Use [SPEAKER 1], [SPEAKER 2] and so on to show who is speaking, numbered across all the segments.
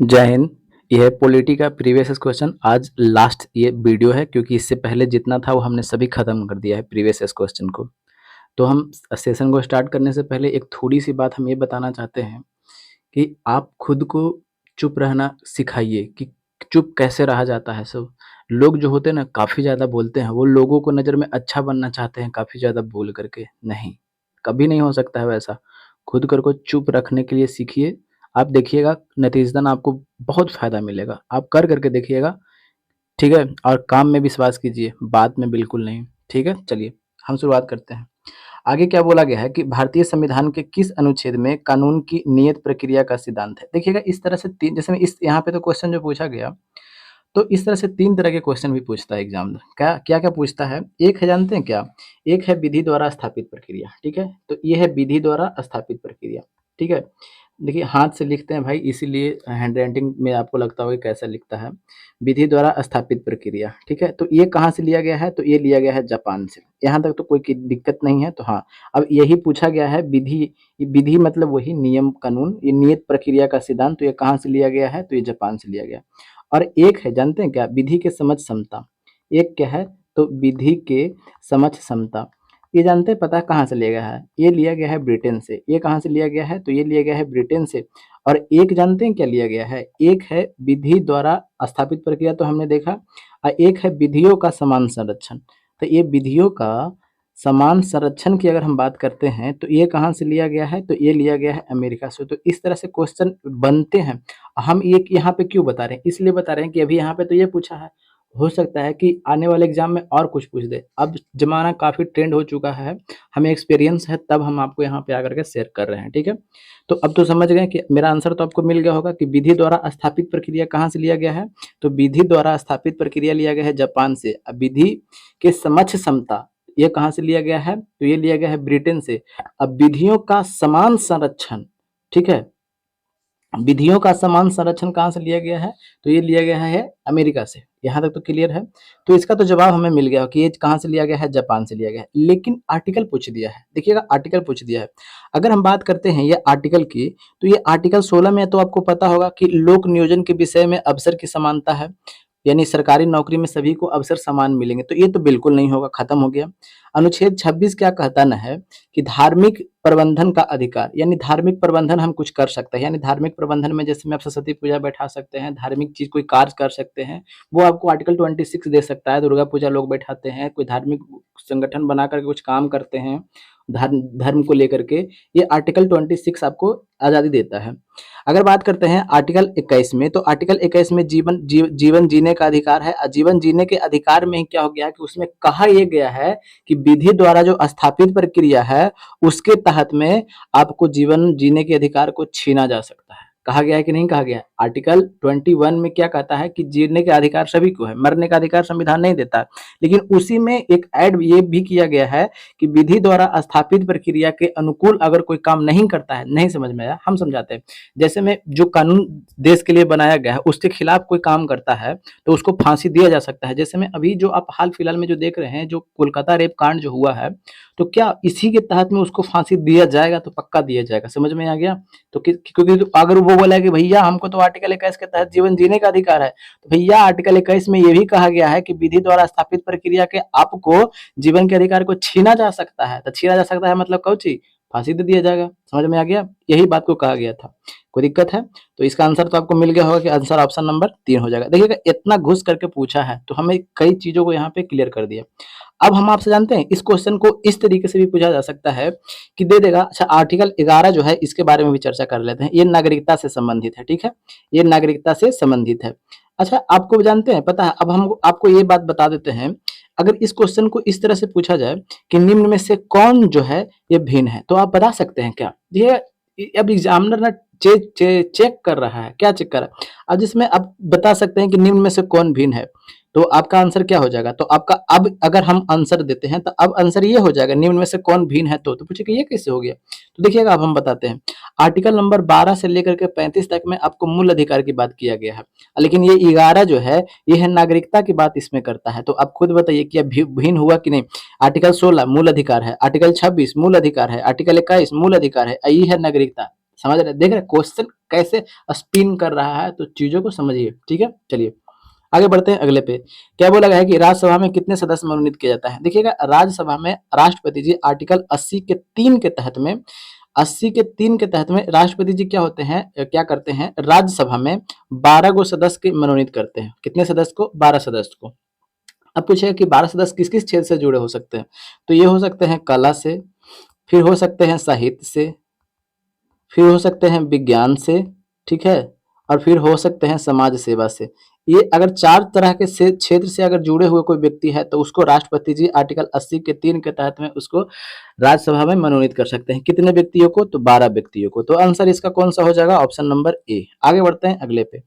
[SPEAKER 1] जय हिंद। यह पॉलिटी का प्रीवियस क्वेश्चन आज लास्ट ये वीडियो है, क्योंकि इससे पहले जितना था वो हमने सभी खत्म कर दिया है प्रीवियस क्वेश्चन को। तो हम सेशन को स्टार्ट करने से पहले एक थोड़ी सी बात हम ये बताना चाहते हैं कि आप खुद को चुप रहना सिखाइए कि चुप कैसे रहा जाता है। सब लोग जो होते हैं ना, काफ़ी ज़्यादा बोलते हैं, वो लोगों को नज़र में अच्छा बनना चाहते हैं काफ़ी ज़्यादा बोल करके। नहीं, कभी नहीं हो सकता है वैसा। खुद कर को चुप रखने के लिए सीखिए। आप देखिएगा नतीजतन आपको बहुत फ़ायदा मिलेगा। आप कर करके देखिएगा, ठीक है? और काम में विश्वास कीजिए, बात में बिल्कुल नहीं, ठीक है? चलिए, हम शुरुआत करते हैं। आगे क्या बोला गया है कि भारतीय संविधान के किस अनुच्छेद में कानून की नियत प्रक्रिया का सिद्धांत है? देखिएगा, इस तरह से 3 जैसे में इस यहाँ पे तो क्वेश्चन जो पूछा गया, तो इस तरह से 3 तरह के क्वेश्चन भी पूछता है एग्ज़ाम में। क्या-क्या पूछता है? एक है, जानते हैं क्या? एक है विधि द्वारा स्थापित प्रक्रिया, ठीक है? तो ये है विधि द्वारा स्थापित प्रक्रिया, ठीक है? देखिए, हाथ से लिखते हैं भाई, इसीलिए हैंडराइटिंग में आपको लगता होगा कैसा लिखता है। विधि द्वारा स्थापित प्रक्रिया, ठीक है? तो ये कहाँ से लिया गया है? तो ये लिया गया है जापान से। यहाँ तक तो कोई की दिक्कत नहीं है। तो हाँ, अब यही पूछा गया है विधि, विधि मतलब वही नियम कानून, ये नियत प्रक्रिया का सिद्धांत, तो ये कहाँ से लिया गया है? तो ये जापान से लिया गया है। और एक है, जानते हैं क्या? विधि के समझ समता। एक क्या है? तो विधि के समझ समता। ये जानते हैं, पता है कहाँ से लिया गया है? ये लिया गया है ब्रिटेन से। ये कहाँ से लिया गया है? तो ये लिया गया है ब्रिटेन से। और एक जानते हैं क्या लिया गया है? एक है विधि द्वारा स्थापित प्रक्रिया, तो हमने देखा। और एक है विधियों का समान संरक्षण। तो ये विधियों का समान संरक्षण की अगर हम बात करते हैं, तो ये कहाँ से लिया गया है? तो ये लिया गया है अमेरिका से। तो इस तरह से क्वेश्चन बनते हैं। हम ये यहाँ पे क्यों बता रहे हैं? इसलिए बता रहे हैं कि अभी यहाँ पे तो ये पूछा है, हो सकता है कि आने वाले एग्जाम में और कुछ पूछ दे। अब ज़माना काफ़ी ट्रेंड हो चुका है, हमें एक्सपीरियंस है, तब हम आपको यहाँ पे आकर के शेयर कर रहे हैं, ठीक है? तो अब तो समझ गए कि मेरा आंसर तो आपको मिल गया होगा कि विधि द्वारा स्थापित प्रक्रिया कहाँ से लिया गया है? तो विधि द्वारा स्थापित प्रक्रिया लिया गया है जापान से। अब विधि के समझ क्षमता, ये कहाँ से लिया गया है? तो ये लिया गया है ब्रिटेन से। अब विधियों का समान संरक्षण, ठीक है? विधियों का समान संरक्षण कहाँ से लिया गया है? तो ये लिया गया है अमेरिका से। यहाँ तक तो क्लियर है। तो इसका तो जवाब हमें मिल गया कि ये कहाँ से लिया गया है? जापान से लिया गया है। लेकिन आर्टिकल पूछ दिया है, देखिएगा आर्टिकल पूछ दिया है। अगर हम बात करते हैं ये आर्टिकल की, तो ये आर्टिकल 16 में तो आपको पता होगा कि लोक नियोजन के विषय में अवसर की समानता है, यानी सरकारी नौकरी में सभी को अवसर समान मिलेंगे। तो ये तो बिल्कुल नहीं होगा, खत्म हो गया। अनुच्छेद 26 क्या कहता न है कि धार्मिक प्रबंधन का अधिकार, यानी धार्मिक प्रबंधन हम कुछ कर सकते हैं, यानी धार्मिक प्रबंधन में जैसे में आप सरस्वती पूजा बैठा सकते हैं, धार्मिक चीज कोई कार्य कर सकते हैं, वो आपको आर्टिकल 26 दे सकता है। दुर्गा पूजा लोग बैठाते हैं, कोई धार्मिक संगठन बना करके कुछ काम करते हैं धर्म धर्म को लेकर के, ये आर्टिकल 26 आपको आज़ादी देता है। अगर बात करते हैं आर्टिकल 21 में, तो आर्टिकल 21 में जीवन जीने का अधिकार है। जीवन जीने के अधिकार में ही क्या हो गया है कि उसमें कहा यह गया है कि विधि द्वारा जो स्थापित प्रक्रिया है, उसके तहत में आपको जीवन जीने के अधिकार को छीना जा सकता है। कहा गया है कि नहीं कहा गया है? आर्टिकल 21 में क्या कहता है कि जीने का अधिकार सभी को है, मरने का अधिकार संविधान नहीं देता। लेकिन उसी में एक ऐड ये भी किया गया है कि विधि द्वारा स्थापित प्रक्रिया के अनुकूल अगर कोई काम नहीं करता है, नहीं समझ में आया, हम समझाते हैं। जैसे में जो कानून देश के लिए बनाया गया है, उसके खिलाफ कोई काम करता है, तो उसको फांसी दिया जा सकता है। जैसे में अभी जो आप हाल फिलहाल में जो देख रहे हैं, जो कोलकाता रेप कांड जो हुआ है, तो क्या इसी के तहत में उसको फांसी दिया जाएगा? तो पक्का दिया जाएगा। समझ में आ गया? तो क्योंकि तो अगर वो बोला है कि भैया हमको तो आर्टिकल 21 के तहत जीवन जीने का अधिकार है, तो भैया आर्टिकल 21 में ये भी कहा गया है कि विधि द्वारा स्थापित प्रक्रिया के आपको जीवन के अधिकार को छीना जा सकता है। तो छीना जा सकता है मतलब कौची? फांसी दे दिया जाएगा। समझ में आ गया? यही बात को कहा गया था। कोई दिक्कत है? तो इसका आंसर तो आपको मिल गया होगा कि आंसर ऑप्शन नंबर 3 हो जाएगा। देखिएगा, इतना घुस करके पूछा है, तो हमें कई चीजों को यहाँ पे क्लियर कर दिया। अब हम आपसे जानते हैं, इस क्वेश्चन को इस तरीके से भी पूछा जा सकता है कि दे देगा, अच्छा आर्टिकल 11 जो है, इसके बारे में भी चर्चा कर लेते हैं। ये नागरिकता से संबंधित है, ठीक है? ये नागरिकता से संबंधित है। अच्छा, आपको जानते हैं, पता है, अब हम आपको ये बात बता देते हैं। अगर इस क्वेश्चन को इस तरह से पूछा जाए कि निम्न में से कौन जो है ये भिन्न है, तो आप बता सकते हैं क्या? ये अब एग्जामिनर ना चेक कर रहा है। क्या चेक कर रहा है? अब जिसमें आप बता सकते हैं कि निम्न में से कौन भिन्न है, तो आपका आंसर क्या हो जाएगा? तो आपका अब अगर हम आंसर देते हैं, तो अब आंसर ये हो जाएगा, निम्न में से कौन भिन्न है। तो पूछे कि ये कैसे हो गया? तो देखिएगा, अब हम बताते हैं। आर्टिकल नंबर 12 से लेकर के 35 तक में आपको मूल अधिकार की बात किया गया है, लेकिन ये 11 जो है, ये है नागरिकता की बात इसमें करता है। तो आप खुद बताइए कि भिन्न हुआ कि नहीं? आर्टिकल 16 मूल अधिकार है, आर्टिकल 26 मूल अधिकार है, आर्टिकल 21 मूल अधिकार है, ये है नागरिकता। समझ रहे, देख रहे क्वेश्चन कैसे स्पिन कर रहा है, तो चीजों को समझिए, ठीक है। चलिए आगे बढ़ते हैं अगले पे। क्या बोला गया है कि राज्यसभा में कितने सदस्य मनोनीत किया जाता है। देखिएगा राज्यसभा में राष्ट्रपति जी आर्टिकल 80 के 3 के तहत में 80 के 3 के तहत में राष्ट्रपति जी क्या होते हैं, क्या करते हैं, राज्यसभा में 12 गो सदस्य के मनोनीत करते हैं। कितने सदस्य को, 12 सदस्य को। अब पूछेगा कि 12 सदस्य किस किस क्षेत्र से जुड़े हो सकते हैं, तो ये हो सकते हैं कला से, फिर हो सकते हैं साहित्य से, फिर हो सकते हैं विज्ञान से, ठीक है, और फिर हो सकते हैं समाज सेवा से। ये अगर 4 तरह के से क्षेत्र से अगर जुड़े हुए कोई व्यक्ति है तो उसको राष्ट्रपति जी आर्टिकल 80 के 3 के तहत में उसको राज्यसभा में मनोनीत कर सकते हैं। कितने व्यक्तियों को, तो 12 व्यक्तियों को। तो आंसर इसका कौन सा हो जाएगा, ऑप्शन नंबर ए। आगे बढ़ते हैं अगले पे।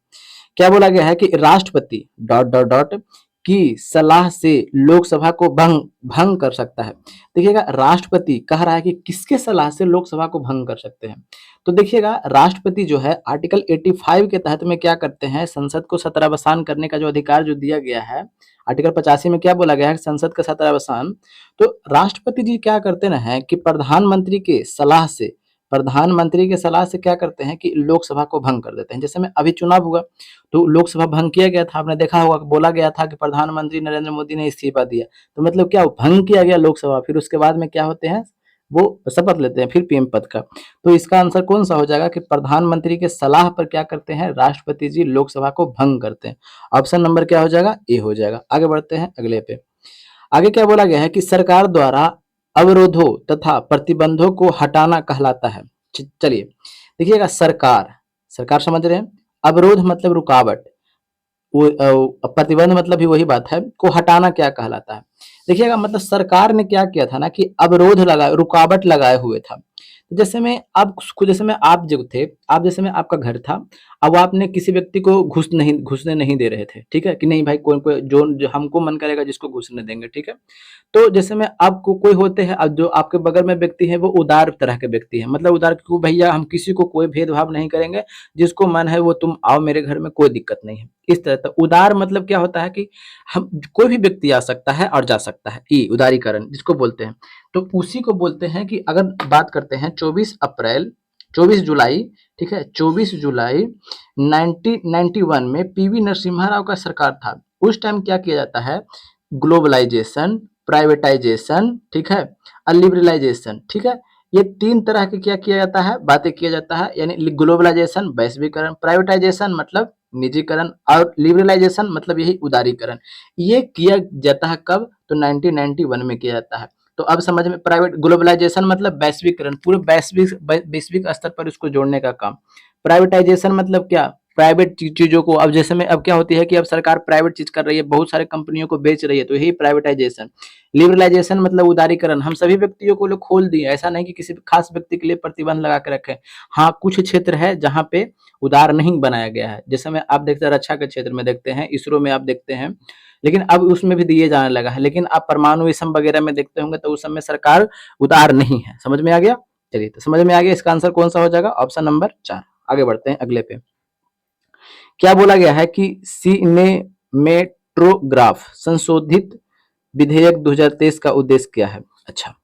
[SPEAKER 1] क्या बोला गया है कि राष्ट्रपति डॉट डॉट डॉट की सलाह से लोकसभा को भंग कर सकता है। देखिएगा राष्ट्रपति कह रहा है कि किसके सलाह से लोकसभा को भंग कर सकते हैं। तो देखिएगा राष्ट्रपति जो है आर्टिकल 85 के तहत में क्या करते हैं, संसद को सत्रावसान करने का जो अधिकार जो दिया गया है, आर्टिकल 85 में क्या बोला गया है, संसद का सत्रावसान। तो राष्ट्रपति जी क्या करते ना है कि प्रधानमंत्री के सलाह से क्या करते हैं कि लोकसभा को भंग कर देते हैं। जैसे में अभी चुनाव हुआ तो लोकसभा भंग किया गया था, आपने देखा होगा, बोला गया था कि प्रधानमंत्री नरेंद्र मोदी ने इस्तीफा दिया, तो मतलब क्या भंग किया गया लोकसभा। फिर उसके बाद में क्या होते हैं, वो शपथ लेते हैं फिर पीएम पद का। तो इसका आंसर कौन सा हो जाएगा कि प्रधानमंत्री के सलाह पर क्या करते हैं, राष्ट्रपति जी लोकसभा को भंग करते हैं। ऑप्शन नंबर क्या हो जाएगा, ए हो जाएगा। आगे बढ़ते हैं अगले पे। आगे क्या बोला गया है कि सरकार द्वारा अवरोधों तथा प्रतिबंधों को हटाना कहलाता है। चलिए देखिएगा सरकार, सरकार समझ रहे हैं, अवरोध मतलब रुकावट, प्रतिबंध मतलब भी वही बात है, को हटाना क्या कहलाता है। देखिएगा मतलब सरकार ने क्या किया था ना कि अवरोध लगाए, रुकावट लगाए हुए था। तो जैसे में जैसे में आप जो थे, आप जैसे में आपका घर था, अब आपने किसी व्यक्ति को घुसने नहीं दे रहे थे, ठीक है कि नहीं भाई, कोई कोई जो हमको मन करेगा जिसको घुसने देंगे, ठीक है। तो जैसे में आपको कोई होते हैं, अब जो आपके बगल में व्यक्ति है वो उदार तरह के व्यक्ति है, मतलब उदार क्यों, भैया हम किसी को कोई भेदभाव नहीं करेंगे, जिसको मन है वो तुम आओ मेरे घर में, कोई दिक्कत नहीं है, इस तरह। तो उदार मतलब क्या होता है कि हम कोई भी व्यक्ति आ सकता है और जा सकता है, ये उदारीकरण जिसको बोलते हैं। तो उसी को बोलते हैं कि अगर बात करते हैं 24 जुलाई, ठीक है, 24 जुलाई 1991 में पीवी नरसिम्हा राव का सरकार था। उस टाइम क्या किया जाता है, ग्लोबलाइजेशन, प्राइवेटाइजेशन, ठीक है, और लिबरलाइजेशन, ठीक है, ये 3 तरह के क्या किया जाता है, बातें किया जाता है। यानी ग्लोबलाइजेशन वैश्वीकरण, प्राइवेटाइजेशन मतलब निजीकरण, और लिबरलाइजेशन मतलब यही उदारीकरण। ये किया जाता है कब, तो 1991 में किया जाता है। तो अब समझ में, प्राइवेट ग्लोबलाइजेशन मतलब वैश्वीकरण, पूरे वैश्विक स्तर पर इसको जोड़ने का काम। प्राइवेटाइजेशन मतलब क्या, प्राइवेट चीजों को, अब जैसे में अब क्या होती है कि अब सरकार प्राइवेट चीज कर रही है, बहुत सारे कंपनियों को बेच रही है, तो यही प्राइवेटाइजेशन। लिबरलाइजेशन मतलब उदारीकरण, हम सभी व्यक्तियों को लोग खोल दिए, ऐसा नहीं कि किसी खास व्यक्ति के लिए प्रतिबंध लगा के रखे। हाँ कुछ क्षेत्र है जहाँ पे उदार नहीं बनाया गया है, जैसे में आप देखते हैं रक्षा के क्षेत्र में देखते हैं, इसरो में आप देखते हैं, लेकिन अब उसमें भी दिए जाने लगा है। लेकिन आप परमाणु विषम वगैरह में देखते होंगे तो उस समय सरकार उदार नहीं है। समझ में आ गया, चलिए तो समझ में आ गया, इसका आंसर कौन सा हो जाएगा, ऑप्शन नंबर 4। आगे बढ़ते हैं अगले पे। क्या बोला गया है कि सिनेमेट्रोग्राफ संशोधित विधेयक 2023 का उद्देश्य क्या है। अच्छा,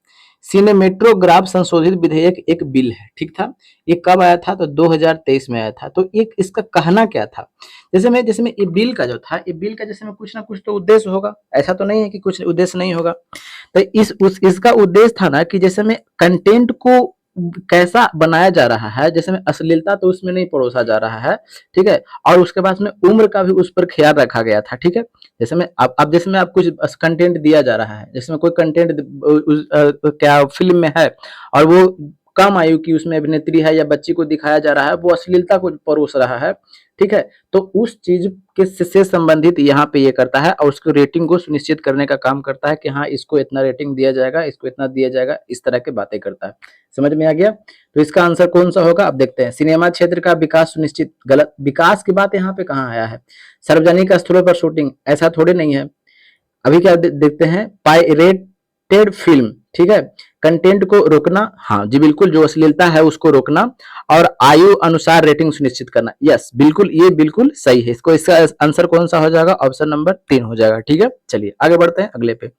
[SPEAKER 1] सिनेमेट्रोग्राफ संशोधित विधेयक एक बिल है, ठीक था। ये कब आया था, तो 2023 में आया था। तो एक इसका कहना क्या था, जैसे में ये बिल का जो था, ये बिल का जैसे में कुछ ना कुछ तो उद्देश्य होगा, ऐसा तो नहीं है कि कुछ उद्देश्य नहीं होगा। तो इसका उद्देश्य था ना कि जैसे में कंटेंट को कैसा बनाया जा रहा है, जैसे में अश्लीलता तो उसमें नहीं परोसा जा रहा है, ठीक है, और उसके बाद में उम्र का भी उस पर ख्याल रखा गया था, ठीक है। जैसे में अब जैसे में आप कुछ कंटेंट दिया जा रहा है, जैसे में कोई कंटेंट क्या फिल्म में है और वो कम आयु की उसमें अभिनेत्री है या बच्ची को दिखाया जा रहा है, वो अश्लीलता को परोस रहा है, ठीक है, तो उस चीज के से संबंधित यहाँ पे ये करता है और उसको रेटिंग को सुनिश्चित करने का काम करता है कि हाँ इसको इतना रेटिंग दिया जाएगा, इसको इतना दिया जाएगा, इस तरह के बातें करता है। समझ में आ गया, तो इसका आंसर कौन सा होगा, अब देखते हैं। सिनेमा क्षेत्र का विकास सुनिश्चित, गलत, विकास की बात यहाँ पे कहाँ आया है, सार्वजनिक स्थलों पर शूटिंग, ऐसा थोड़ी नहीं है। अभी क्या देखते हैं, पायरेटेड फिल्म, ठीक है, कंटेंट को रोकना, हाँ जी बिल्कुल, जो अश्लीलता है उसको रोकना और आयु अनुसार रेटिंग सुनिश्चित करना, यस बिल्कुल, ये बिल्कुल सही है। इसका आंसर कौन सा हो जाएगा, ऑप्शन नंबर 3 हो जाएगा, ठीक है। चलिए आगे बढ़ते हैं अगले पे।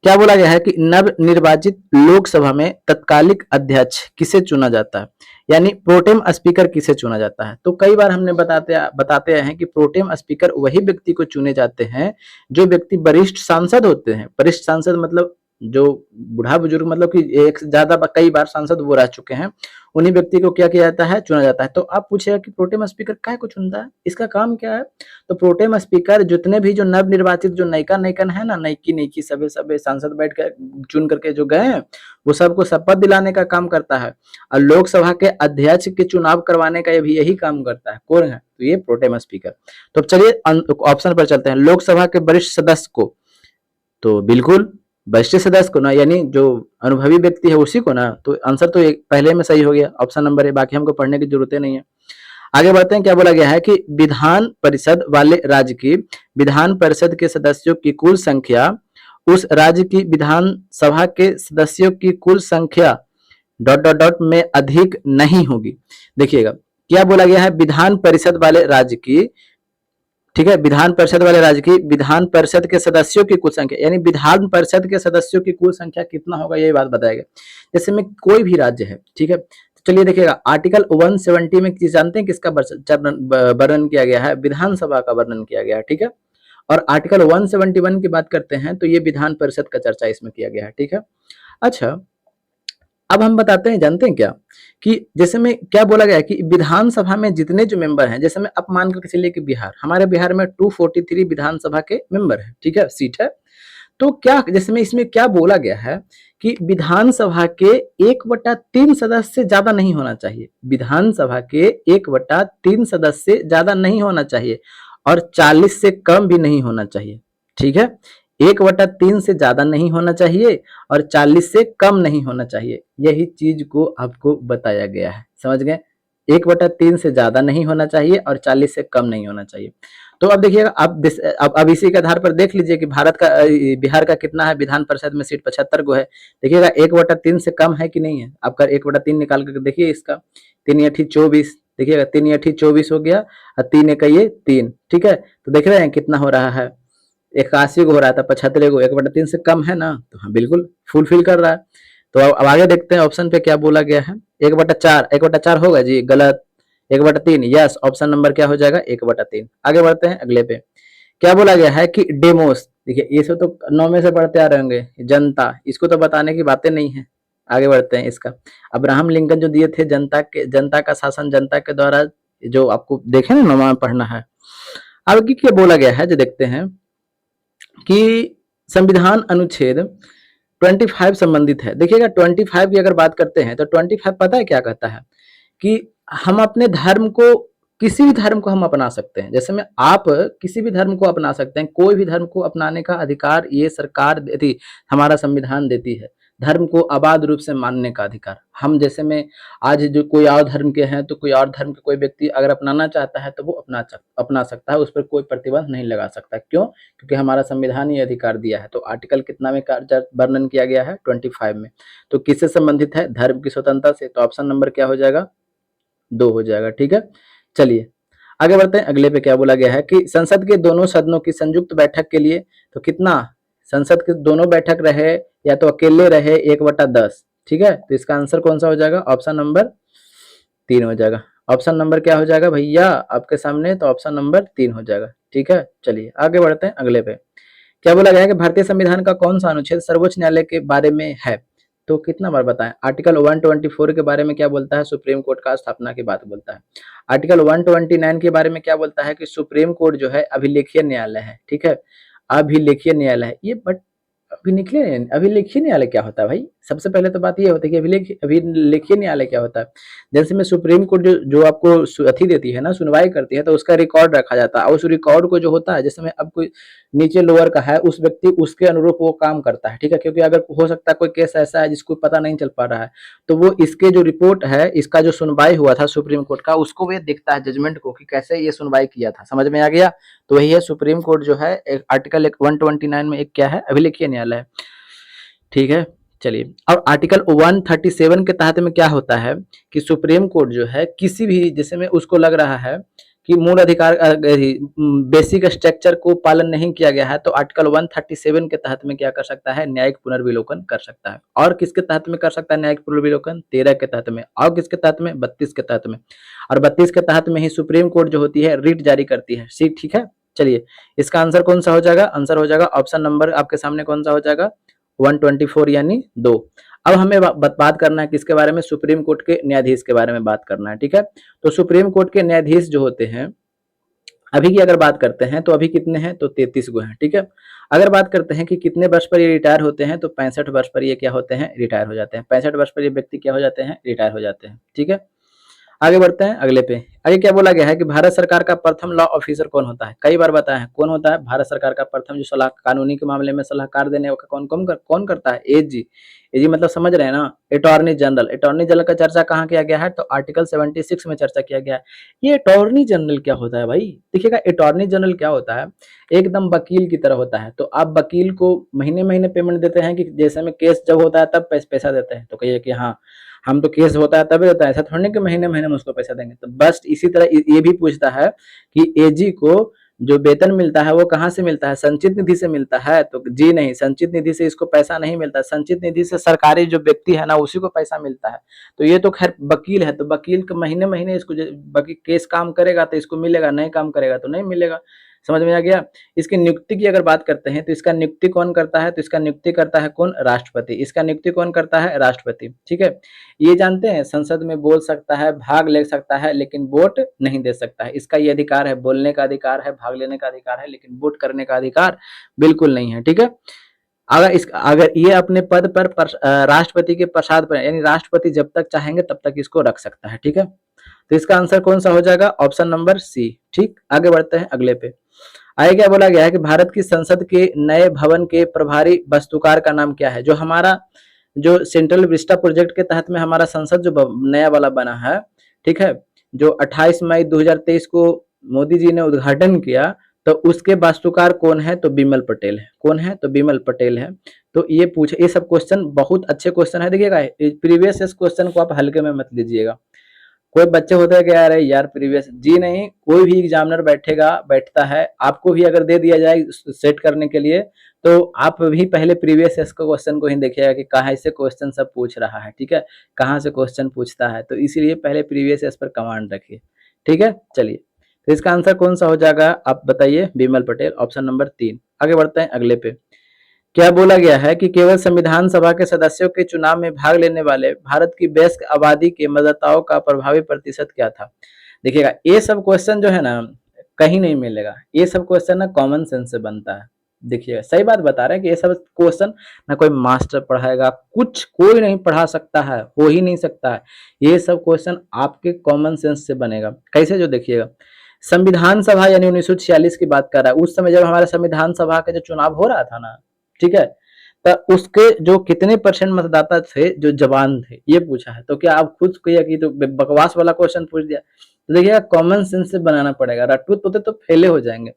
[SPEAKER 1] क्या बोला गया है कि नव निर्वाचित लोकसभा में तत्कालिक अध्यक्ष किसे चुना जाता है, यानी प्रोटेम स्पीकर किसे चुना जाता है। तो कई बार हमने बताते आए हैं कि प्रोटेम स्पीकर वही व्यक्ति को चुने जाते हैं जो व्यक्ति वरिष्ठ सांसद होते हैं। वरिष्ठ सांसद मतलब जो बूढ़ा बुजुर्ग, मतलब कि एक से ज्यादा कई बार सांसद वो रह चुके हैं, उन्हीं व्यक्ति को क्या किया जाता है, चुना जाता है। तो आप पूछेगा कि प्रोटेम स्पीकर काय को चुनता है, इसका काम क्या है। तो प्रोटेम स्पीकर जितने भी जो नव निर्वाचित जो नयका नयकन है ना, नयकी सबे सांसद बैठ के चुन करके जो गए हैं, वो सबको शपथ दिलाने का काम करता है। और लोकसभा के अध्यक्ष के चुनाव करवाने का ये भी यही काम करता है। कौन है, तो ये प्रोटेम स्पीकर। तो चलिए ऑप्शन पर चलते हैं। लोकसभा के वरिष्ठ सदस्य को, तो बिल्कुल वरिष्ठ सदस्य को ना, यानी जो अनुभवी व्यक्ति है उसी को ना। तो आंसर तो एक पहले में सही हो गया, ऑप्शन नंबर है, बाकी हमको पढ़ने की जरूरत नहीं है। आगे बढ़ते हैं। क्या बोला गया है कि विधान परिषद वाले राज्य की विधान परिषद के सदस्यों की कुल संख्या उस राज्य की विधानसभा के सदस्यों की कुल संख्या डॉट डॉट डॉट में अधिक नहीं होगी। देखिएगा क्या बोला गया है, विधान परिषद वाले राज्य की, ठीक है, विधान परिषद वाले राज्य की विधान परिषद के सदस्यों की कुल संख्या, यानी विधान परिषद के सदस्यों की कुल संख्या कितना होगा, यही बात बताएगा। जैसे में कोई भी राज्य है, ठीक है, तो चलिए देखिएगा आर्टिकल 170 में जानते हैं किसका वर्णन किया गया है, विधानसभा का वर्णन किया गया है, ठीक है। और आर्टिकल 171 की बात करते हैं तो ये विधान परिषद का चर्चा इसमें किया गया है, ठीक है। अच्छा, अब हम बताते हैं, जानते हैं क्या, कि जैसे में क्या बोला गया है कि विधानसभा में जितने जो मेंबर हैं, जैसे में आप मान कर चलिए कि हमारे बिहार में 243 विधानसभा के मेंबर हैं, ठीक है, सीट है। तो क्या जैसे में इसमें क्या बोला गया है कि विधानसभा के 1/3 सदस्य से ज्यादा नहीं होना चाहिए, विधानसभा के 1/3 सदस्य से ज्यादा नहीं होना चाहिए, और 40 से कम भी नहीं होना चाहिए, ठीक है। 1/3 से ज्यादा नहीं होना चाहिए और 40 से कम नहीं होना चाहिए, यही चीज को आपको बताया गया है, समझ गए। 1/3 से ज्यादा नहीं होना चाहिए और 40 से कम नहीं होना चाहिए। तो अब देखिएगा, अब इसी के आधार पर देख लीजिए कि बिहार का कितना है, विधान परिषद में सीट 75 गो है। देखिएगा 1/3 से कम है कि नहीं है, आपका 1/3 निकाल करके देखिए इसका, 3×8 = 24, देखिएगा 3×8 = 24 हो गया, और 3×1 = 3, ठीक है। तो देख रहे हैं कितना हो रहा है, 81 को हो रहा था, 75 को, 1/3 से कम है ना, तो हाँ बिल्कुल फुलफिल कर रहा है। तो अब आगे देखते हैं ऑप्शन पे क्या बोला गया है। 1/4 होगा जी, गलत। 1/3, यस, ऑप्शन नंबर क्या हो जाएगा, 1/3। आगे बढ़ते हैं अगले पे। क्या बोला गया है कि डेमोस, देखिए ये सब तो 9 में से पढ़ते आ रहे होंगे, जनता, इसको तो बताने की बातें नहीं है। आगे बढ़ते हैं इसका, अब्राहम लिंकन जो दिए थे, जनता का शासन जनता के द्वारा, जो आपको देखे ना 9वां में पढ़ना है। आगे क्या बोला गया है जो देखते हैं कि संविधान अनुच्छेद 25 संबंधित है। देखिएगा 25 की अगर बात करते हैं तो 25 पता है क्या कहता है, कि हम अपने धर्म को, किसी भी धर्म को हम अपना सकते हैं। जैसे में आप किसी भी धर्म को अपना सकते हैं, कोई भी धर्म को अपनाने का अधिकार ये सरकार देती, हमारा संविधान देती है। धर्म को अबाध रूप से मानने का अधिकार, हम जैसे में आज जो कोई और धर्म के हैं, तो कोई और धर्म के कोई व्यक्ति अगर अपनाना चाहता है तो वो अपना सकता है, उस पर कोई प्रतिबंध नहीं लगा सकता। क्यों? क्योंकि हमारा संविधान ये अधिकार दिया है। तो आर्टिकल कितना में वर्णन किया गया है, 25 में। तो किससे संबंधित है, धर्म की स्वतंत्रता से। तो ऑप्शन नंबर क्या हो जाएगा, 2 हो जाएगा, ठीक है। चलिए आगे बढ़ते हैं, अगले पे क्या बोला गया है कि संसद के दोनों सदनों की संयुक्त बैठक के लिए, तो कितना, संसद के दोनों बैठक रहे या तो अकेले रहे, 1/10, ठीक है। तो इसका आंसर कौन सा हो जाएगा, ऑप्शन नंबर 3 हो जाएगा। ऑप्शन नंबर क्या हो जाएगा भैया आपके सामने, तो ऑप्शन नंबर 3 हो जाएगा, ठीक है। चलिए आगे बढ़ते हैं अगले पे। क्या बोला गया है कि भारतीय संविधान का कौन सा अनुच्छेद सर्वोच्च न्यायालय के बारे में है, तो कितना बार बताएं। आर्टिकल 124 के बारे में क्या बोलता है, सुप्रीम कोर्ट का स्थापना की बात बोलता है। आर्टिकल 129 के बारे में क्या बोलता है, कि सुप्रीम कोर्ट जो है अभिलेखीय न्यायालय है, ठीक है, अभिलेखीय न्यायालय है ये। बट अभिलेखीय न्यायालय क्या होता है भाई, सबसे पहले तो बात ये होती है कि अभिलेखीय न्यायालय क्या होता है। जैसे में सुप्रीम कोर्ट जो आपको अथी देती है ना, सुनवाई करती है, तो उसका रिकॉर्ड रखा जाता है, और उस रिकॉर्ड को जो होता है, जैसे में अब कोई नीचे लोअर का है, उस व्यक्ति उसके अनुरूप वो काम करता है, ठीक है। क्योंकि अगर हो सकता है कोई केस ऐसा है जिसको पता नहीं चल पा रहा है, तो वो इसके जो रिपोर्ट है, इसका जो सुनवाई हुआ था सुप्रीम कोर्ट का, उसको वो देखता है, जजमेंट को, कि कैसे ये सुनवाई किया था, समझ में आ गया। तो वही है सुप्रीम कोर्ट जो है, आर्टिकल 129 में एक क्या है, अभिलेखीय न्यायालय है, ठीक है। चलिए, और आर्टिकल 137 के तहत में क्या होता है, कि सुप्रीम कोर्ट जो है किसी भी, जैसे में उसको लग रहा है कि मूल अधिकार बेसिक स्ट्रक्चर को पालन नहीं किया गया है, तो आर्टिकल 137 के तहत में क्या कर सकता है, न्यायिक पुनर्विलोकन कर सकता है। और किसके तहत में कर सकता है न्यायिक पुनर्विलोकन, 13 के तहत में। और किसके तहत में, 32 के तहत में। और 32 के तहत में ही सुप्रीम कोर्ट जो होती है रिट जारी करती है। ठीक है, चलिए इसका आंसर कौन सा हो जाएगा, आंसर हो जाएगा ऑप्शन नंबर आपके सामने कौन सा हो जाएगा, 124 यानी 2। अब हमें बात करना है किसके बारे में, सुप्रीम कोर्ट के न्यायाधीश के बारे में बात करना है। ठीक है, तो सुप्रीम कोर्ट के न्यायाधीश जो होते हैं, अभी की अगर बात करते हैं तो अभी कितने हैं, तो 33 गो हैं। ठीक है, अगर बात करते हैं कि कितने वर्ष पर ये रिटायर होते हैं, तो 65 वर्ष पर ये क्या होते हैं, रिटायर हो जाते हैं। 65 वर्ष पर ये व्यक्ति क्या हो जाते हैं, रिटायर हो जाते हैं। ठीक है, आगे बढ़ते हैं अगले पे। आगे क्या बोला गया है कि भारत सरकार का प्रथम लॉ ऑफिसर कौन होता है, कई बार बताया है कौन होता है, भारत सरकार का प्रथम जो सलाह कानूनी के मामले में सलाहकार देने का कौन करता है, एजी। एजी मतलब समझ रहे हैं ना, अटॉर्नी जनरल। अटॉर्नी जनरल का चर्चा कहाँ किया गया है, तो आर्टिकल 76 में चर्चा किया गया है। ये अटॉर्नी जनरल क्या होता है भाई, देखिएगा अटॉर्नी जनरल क्या होता है, एकदम वकील की तरह होता है। तो आप वकील को महीने महीने पेमेंट देते हैं कि जैसे में केस जब होता है तब पैसा देते हैं, तो कहिए कि हाँ हम तो केस होता है तभी होता है, ऐसा थोड़ी कि महीने महीने में उसको पैसा देंगे। तो बस इसी तरह ये भी पूछता है कि एजी को जो वेतन मिलता है वो कहाँ से मिलता है, संचित निधि से मिलता है, तो जी नहीं, संचित निधि से इसको पैसा नहीं मिलता। संचित निधि से सरकारी जो व्यक्ति है ना उसी को पैसा मिलता है। तो ये तो खैर वकील है, तो वकील के महीने महीने इसको बाकी केस काम करेगा तो इसको मिलेगा, नहीं काम करेगा तो नहीं मिलेगा। समझ में आ गया। इसकी नियुक्ति की अगर बात करते हैं तो इसका नियुक्ति कौन करता है, तो इसका नियुक्ति करता है कौन, राष्ट्रपति। इसका नियुक्ति कौन करता है, राष्ट्रपति। ठीक है, ये जानते हैं संसद में बोल सकता है, भाग ले सकता है, लेकिन वोट नहीं दे सकता है। इसका ये अधिकार है, बोलने का अधिकार है, भाग लेने का अधिकार है, लेकिन वोट करने का अधिकार बिल्कुल नहीं है। ठीक है, अगर ये अपने पद पर राष्ट्रपति के प्रसाद पर, यानी राष्ट्रपति जब तक चाहेंगे तब तक इसको रख सकता है। ठीक है, तो इसका आंसर कौन सा हो जाएगा, ऑप्शन नंबर सी। ठीक, आगे बढ़ते हैं अगले पे। आगे क्या बोला गया है कि भारत की संसद के नए भवन के प्रभारी वास्तुकार का नाम क्या है। जो हमारा जो सेंट्रल विस्टा प्रोजेक्ट के तहत में हमारा संसद जो नया वाला बना है, ठीक है, जो 28 मई 2023 को मोदी जी ने उद्घाटन किया, तो उसके वास्तुकार कौन है, तो बिमल पटेल है। कौन है, तो बिमल पटेल है। तो ये सब क्वेश्चन बहुत अच्छे क्वेश्चन है। देखिएगा प्रीवियस क्वेश्चन को आप हल्के में मत लीजिएगा। कोई बच्चे होते हैं कि यार प्रीवियस, जी नहीं, कोई भी एग्जामिनर बैठता है, आपको भी अगर दे दिया जाए सेट करने के लिए, तो आप भी पहले प्रीवियस क्वेश्चन को ही देखिएगा कि कहाँ से क्वेश्चन सब पूछ रहा है। ठीक है, कहाँ से क्वेश्चन पूछता है, तो इसीलिए पहले प्रीवियस पर कमांड रखिए। ठीक है, चलिए तो इसका आंसर कौन सा हो जाएगा, आप बताइए, बिमल पटेल, ऑप्शन नंबर 3। आगे बढ़ते हैं अगले पे। क्या बोला गया है कि केवल संविधान सभा के सदस्यों के चुनाव में भाग लेने वाले भारत की वयस्क आबादी के मतदाताओं का प्रभावी प्रतिशत क्या था। देखिएगा ये सब क्वेश्चन जो है ना कहीं नहीं मिलेगा, ये सब क्वेश्चन ना कॉमन सेंस से बनता है। देखिएगा सही बात बता रहे हैं कि ये सब क्वेश्चन ना कोई मास्टर पढ़ाएगा, कुछ कोई नहीं पढ़ा सकता है, हो ही नहीं सकता है। ये सब क्वेश्चन आपके कॉमन सेंस से बनेगा। कैसे, जो देखिएगा संविधान सभा यानी 1946 की बात कर रहा है, उस समय जब हमारे संविधान सभा का जो चुनाव हो रहा था ना, ठीक है, तो उसके जो कितने परसेंट मतदाता थे जो जवान थे, ये पूछा है। तो क्या आप खुद कहिए कि तो बकवास वाला क्वेश्चन पूछ दिया। तो देखिएगा कॉमन सेंस से बनाना पड़ेगा, रट्टू तोते तो फेले हो जाएंगे।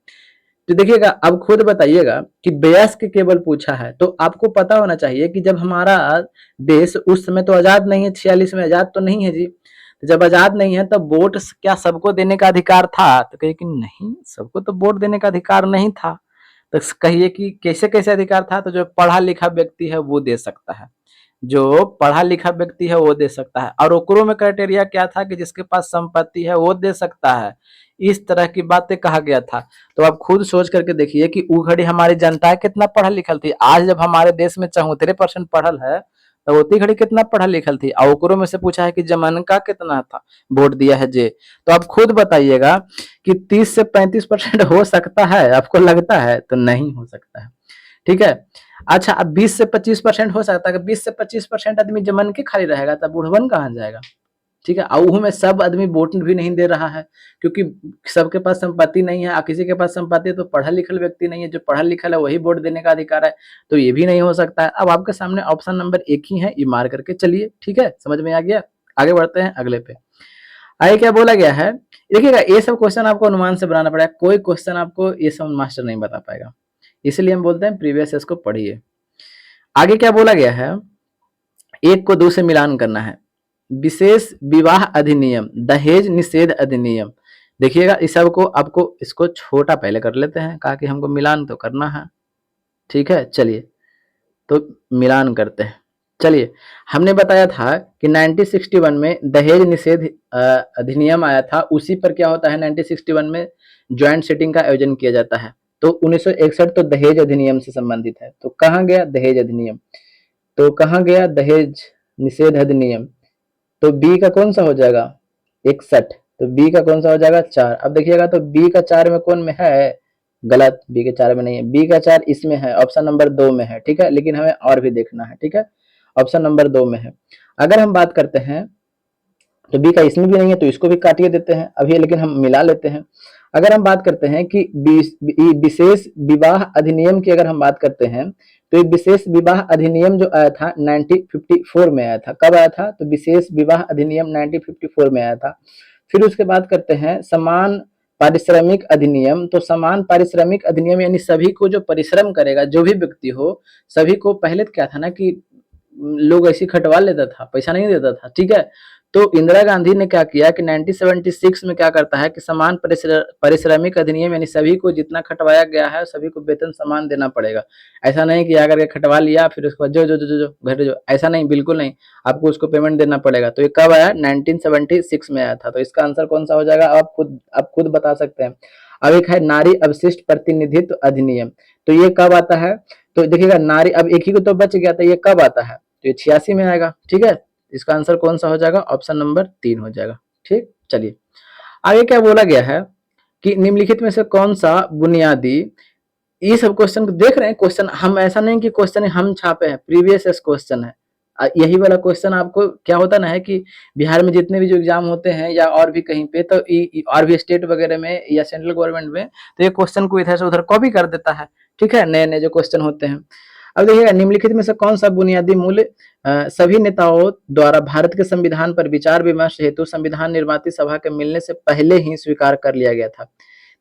[SPEAKER 1] तो देखिएगा अब खुद बताइएगा कि वयस्क केवल पूछा है, तो आपको पता होना चाहिए कि जब हमारा देश उस समय तो आजाद नहीं है, 46 में आजाद तो नहीं है जी। तो जब आजाद नहीं है तब वोट क्या सबको देने का अधिकार था, तो कहिए कि नहीं, सबको तो वोट देने का अधिकार नहीं था। तो कहिए कि कैसे कैसे अधिकार था, तो जो पढ़ा लिखा व्यक्ति है वो दे सकता है, जो पढ़ा लिखा व्यक्ति है वो दे सकता है। और ओकरो में क्राइटेरिया क्या था कि जिसके पास संपत्ति है वो दे सकता है। इस तरह की बातें कहा गया था। तो आप खुद सोच करके देखिए कि उ घड़ी हमारी जनता कितना पढ़ल लिखल थी। आज जब हमारे देश में 74% पढ़ल है, तो उतनी घड़ी कितना पढ़ल लिखल थी। और ओकरो में से पूछा है कि जमन का कितना था, वोट दिया है जे। तो आप खुद बताइएगा कि 30 से 35% हो सकता है, आपको लगता है, तो नहीं हो सकता है। ठीक है, अच्छा अब 20 से 25% हो सकता है। 20 से 25% आदमी जमन के खाली रहेगा, तब बुढ़वन कहाँ जाएगा। ठीक है, और में सब आदमी वोट भी नहीं दे रहा है, क्योंकि सबके पास संपत्ति नहीं है। किसी के पास संपत्ति है तो पढ़ा लिखल व्यक्ति नहीं है, जो पढ़ा लिखल है वही वोट देने का अधिकार है। तो ये भी नहीं हो सकता है। अब आपके सामने ऑप्शन नंबर 1 ही है, ये मार करके चलिए। ठीक है, समझ में आ गया। आगे बढ़ते हैं अगले पे। आगे क्या बोला गया है, देखिएगा ये सब क्वेश्चन आपको अनुमान से बनाना पड़ेगा। कोई क्वेश्चन आपको ये सब मास्टर नहीं बता पाएगा, इसलिए हम बोलते हैं प्रीवियस इसको पढ़िए। आगे क्या बोला गया है, एक को दो से मिलान करना है। विशेष विवाह अधिनियम, दहेज निषेध अधिनियम, देखिएगा इस सब को आपको इसको छोटा पहले कर लेते हैं, कहा कि हमको मिलान तो करना है, ठीक है। चलिए तो मिलान करते हैं। चलिए, हमने बताया था कि 1961 में दहेज निषेध अधिनियम आया था, उसी पर क्या होता है 1961 में ज्वाइंट सिटिंग का आयोजन किया जाता है। तो 1961 तो दहेज अधिनियम से संबंधित है, तो कहाँ गया दहेज अधिनियम, तो कहाँ गया दहेज निषेध अधिनियम, तो बी का कौन सा हो जाएगा 61, तो बी का कौन सा हो जाएगा 4। अब देखिएगा तो बी का 4 में कौन में है, गलत, बी के 4 में नहीं है, बी का 4 इसमें है, ऑप्शन नंबर 2 में है, ठीक है। लेकिन हमें और भी देखना है, ठीक है, ऑप्शन नंबर 2 में है। अगर हम बात करते हैं तो बी का इसमें भी नहीं है, तो इसको भी काटिए देते हैं अभी, लेकिन हम मिला लेते हैं। अगर हम बात करते हैं कि विशेष विवाह अधिनियम की अगर हम बात करते हैं, तो ये विशेष विवाह अधिनियम जो आया था 1954 में आया था। कब आया था, तो विशेष विवाह अधिनियम 1954 में आया था। फिर उसके बाद करते हैं समान पारिश्रमिक अधिनियम। तो समान पारिश्रमिक अधिनियम यानी सभी को जो परिश्रम करेगा, जो भी व्यक्ति हो, सभी को, पहले तो क्या था ना कि लोग ऐसे खटवा लेता था, पैसा नहीं देता था, ठीक है। तो इंदिरा गांधी ने क्या किया कि 1976 में क्या करता है कि समान पारिश्रमिक अधिनियम यानी सभी को जितना खटवाया गया है सभी को वेतन समान देना पड़ेगा। ऐसा नहीं कि अगर ये खटवा लिया फिर उसके बाद जो जो जो जो जो घर जो, ऐसा नहीं, बिल्कुल नहीं, आपको उसको पेमेंट देना पड़ेगा। तो ये कब आया 1976 में आया था। तो इसका आंसर कौन सा हो जाएगा, आप खुद बता सकते हैं। अब एक है नारी अवशिष्ट प्रतिनिधित्व अधिनियम, तो ये कब आता है, तो देखिएगा नारी, अब एक ही को तो बच गया था, ये कब आता है, तो ये 86 में आएगा, ठीक है। इसका आंसर कौन सा हो जाएगा, ऑप्शन नंबर 3 हो जाएगा, ठीक। चलिए आगे क्या बोला गया है कि निम्नलिखित में से कौन सा बुनियादी, ये सब क्वेश्चन देख रहे हैं, क्वेश्चन हम ऐसा नहीं कि क्वेश्चन हम छापे हैं, प्रीवियस क्वेश्चन है। यही वाला क्वेश्चन आपको क्या होता ना है कि बिहार में जितने भी जो एग्जाम होते हैं या और भी कहीं पे, तो और भी स्टेट वगैरह में या सेंट्रल गवर्नमेंट में, तो ये क्वेश्चन को इधर से उधर कॉपी कर देता है, ठीक है, नए नए जो क्वेश्चन होते हैं। अब देखिएगा निम्नलिखित में से कौन सा बुनियादी मूल्य सभी नेताओं द्वारा भारत के संविधान पर विचार विमर्श हेतु संविधान निर्माती सभा के मिलने से पहले ही स्वीकार कर लिया गया था।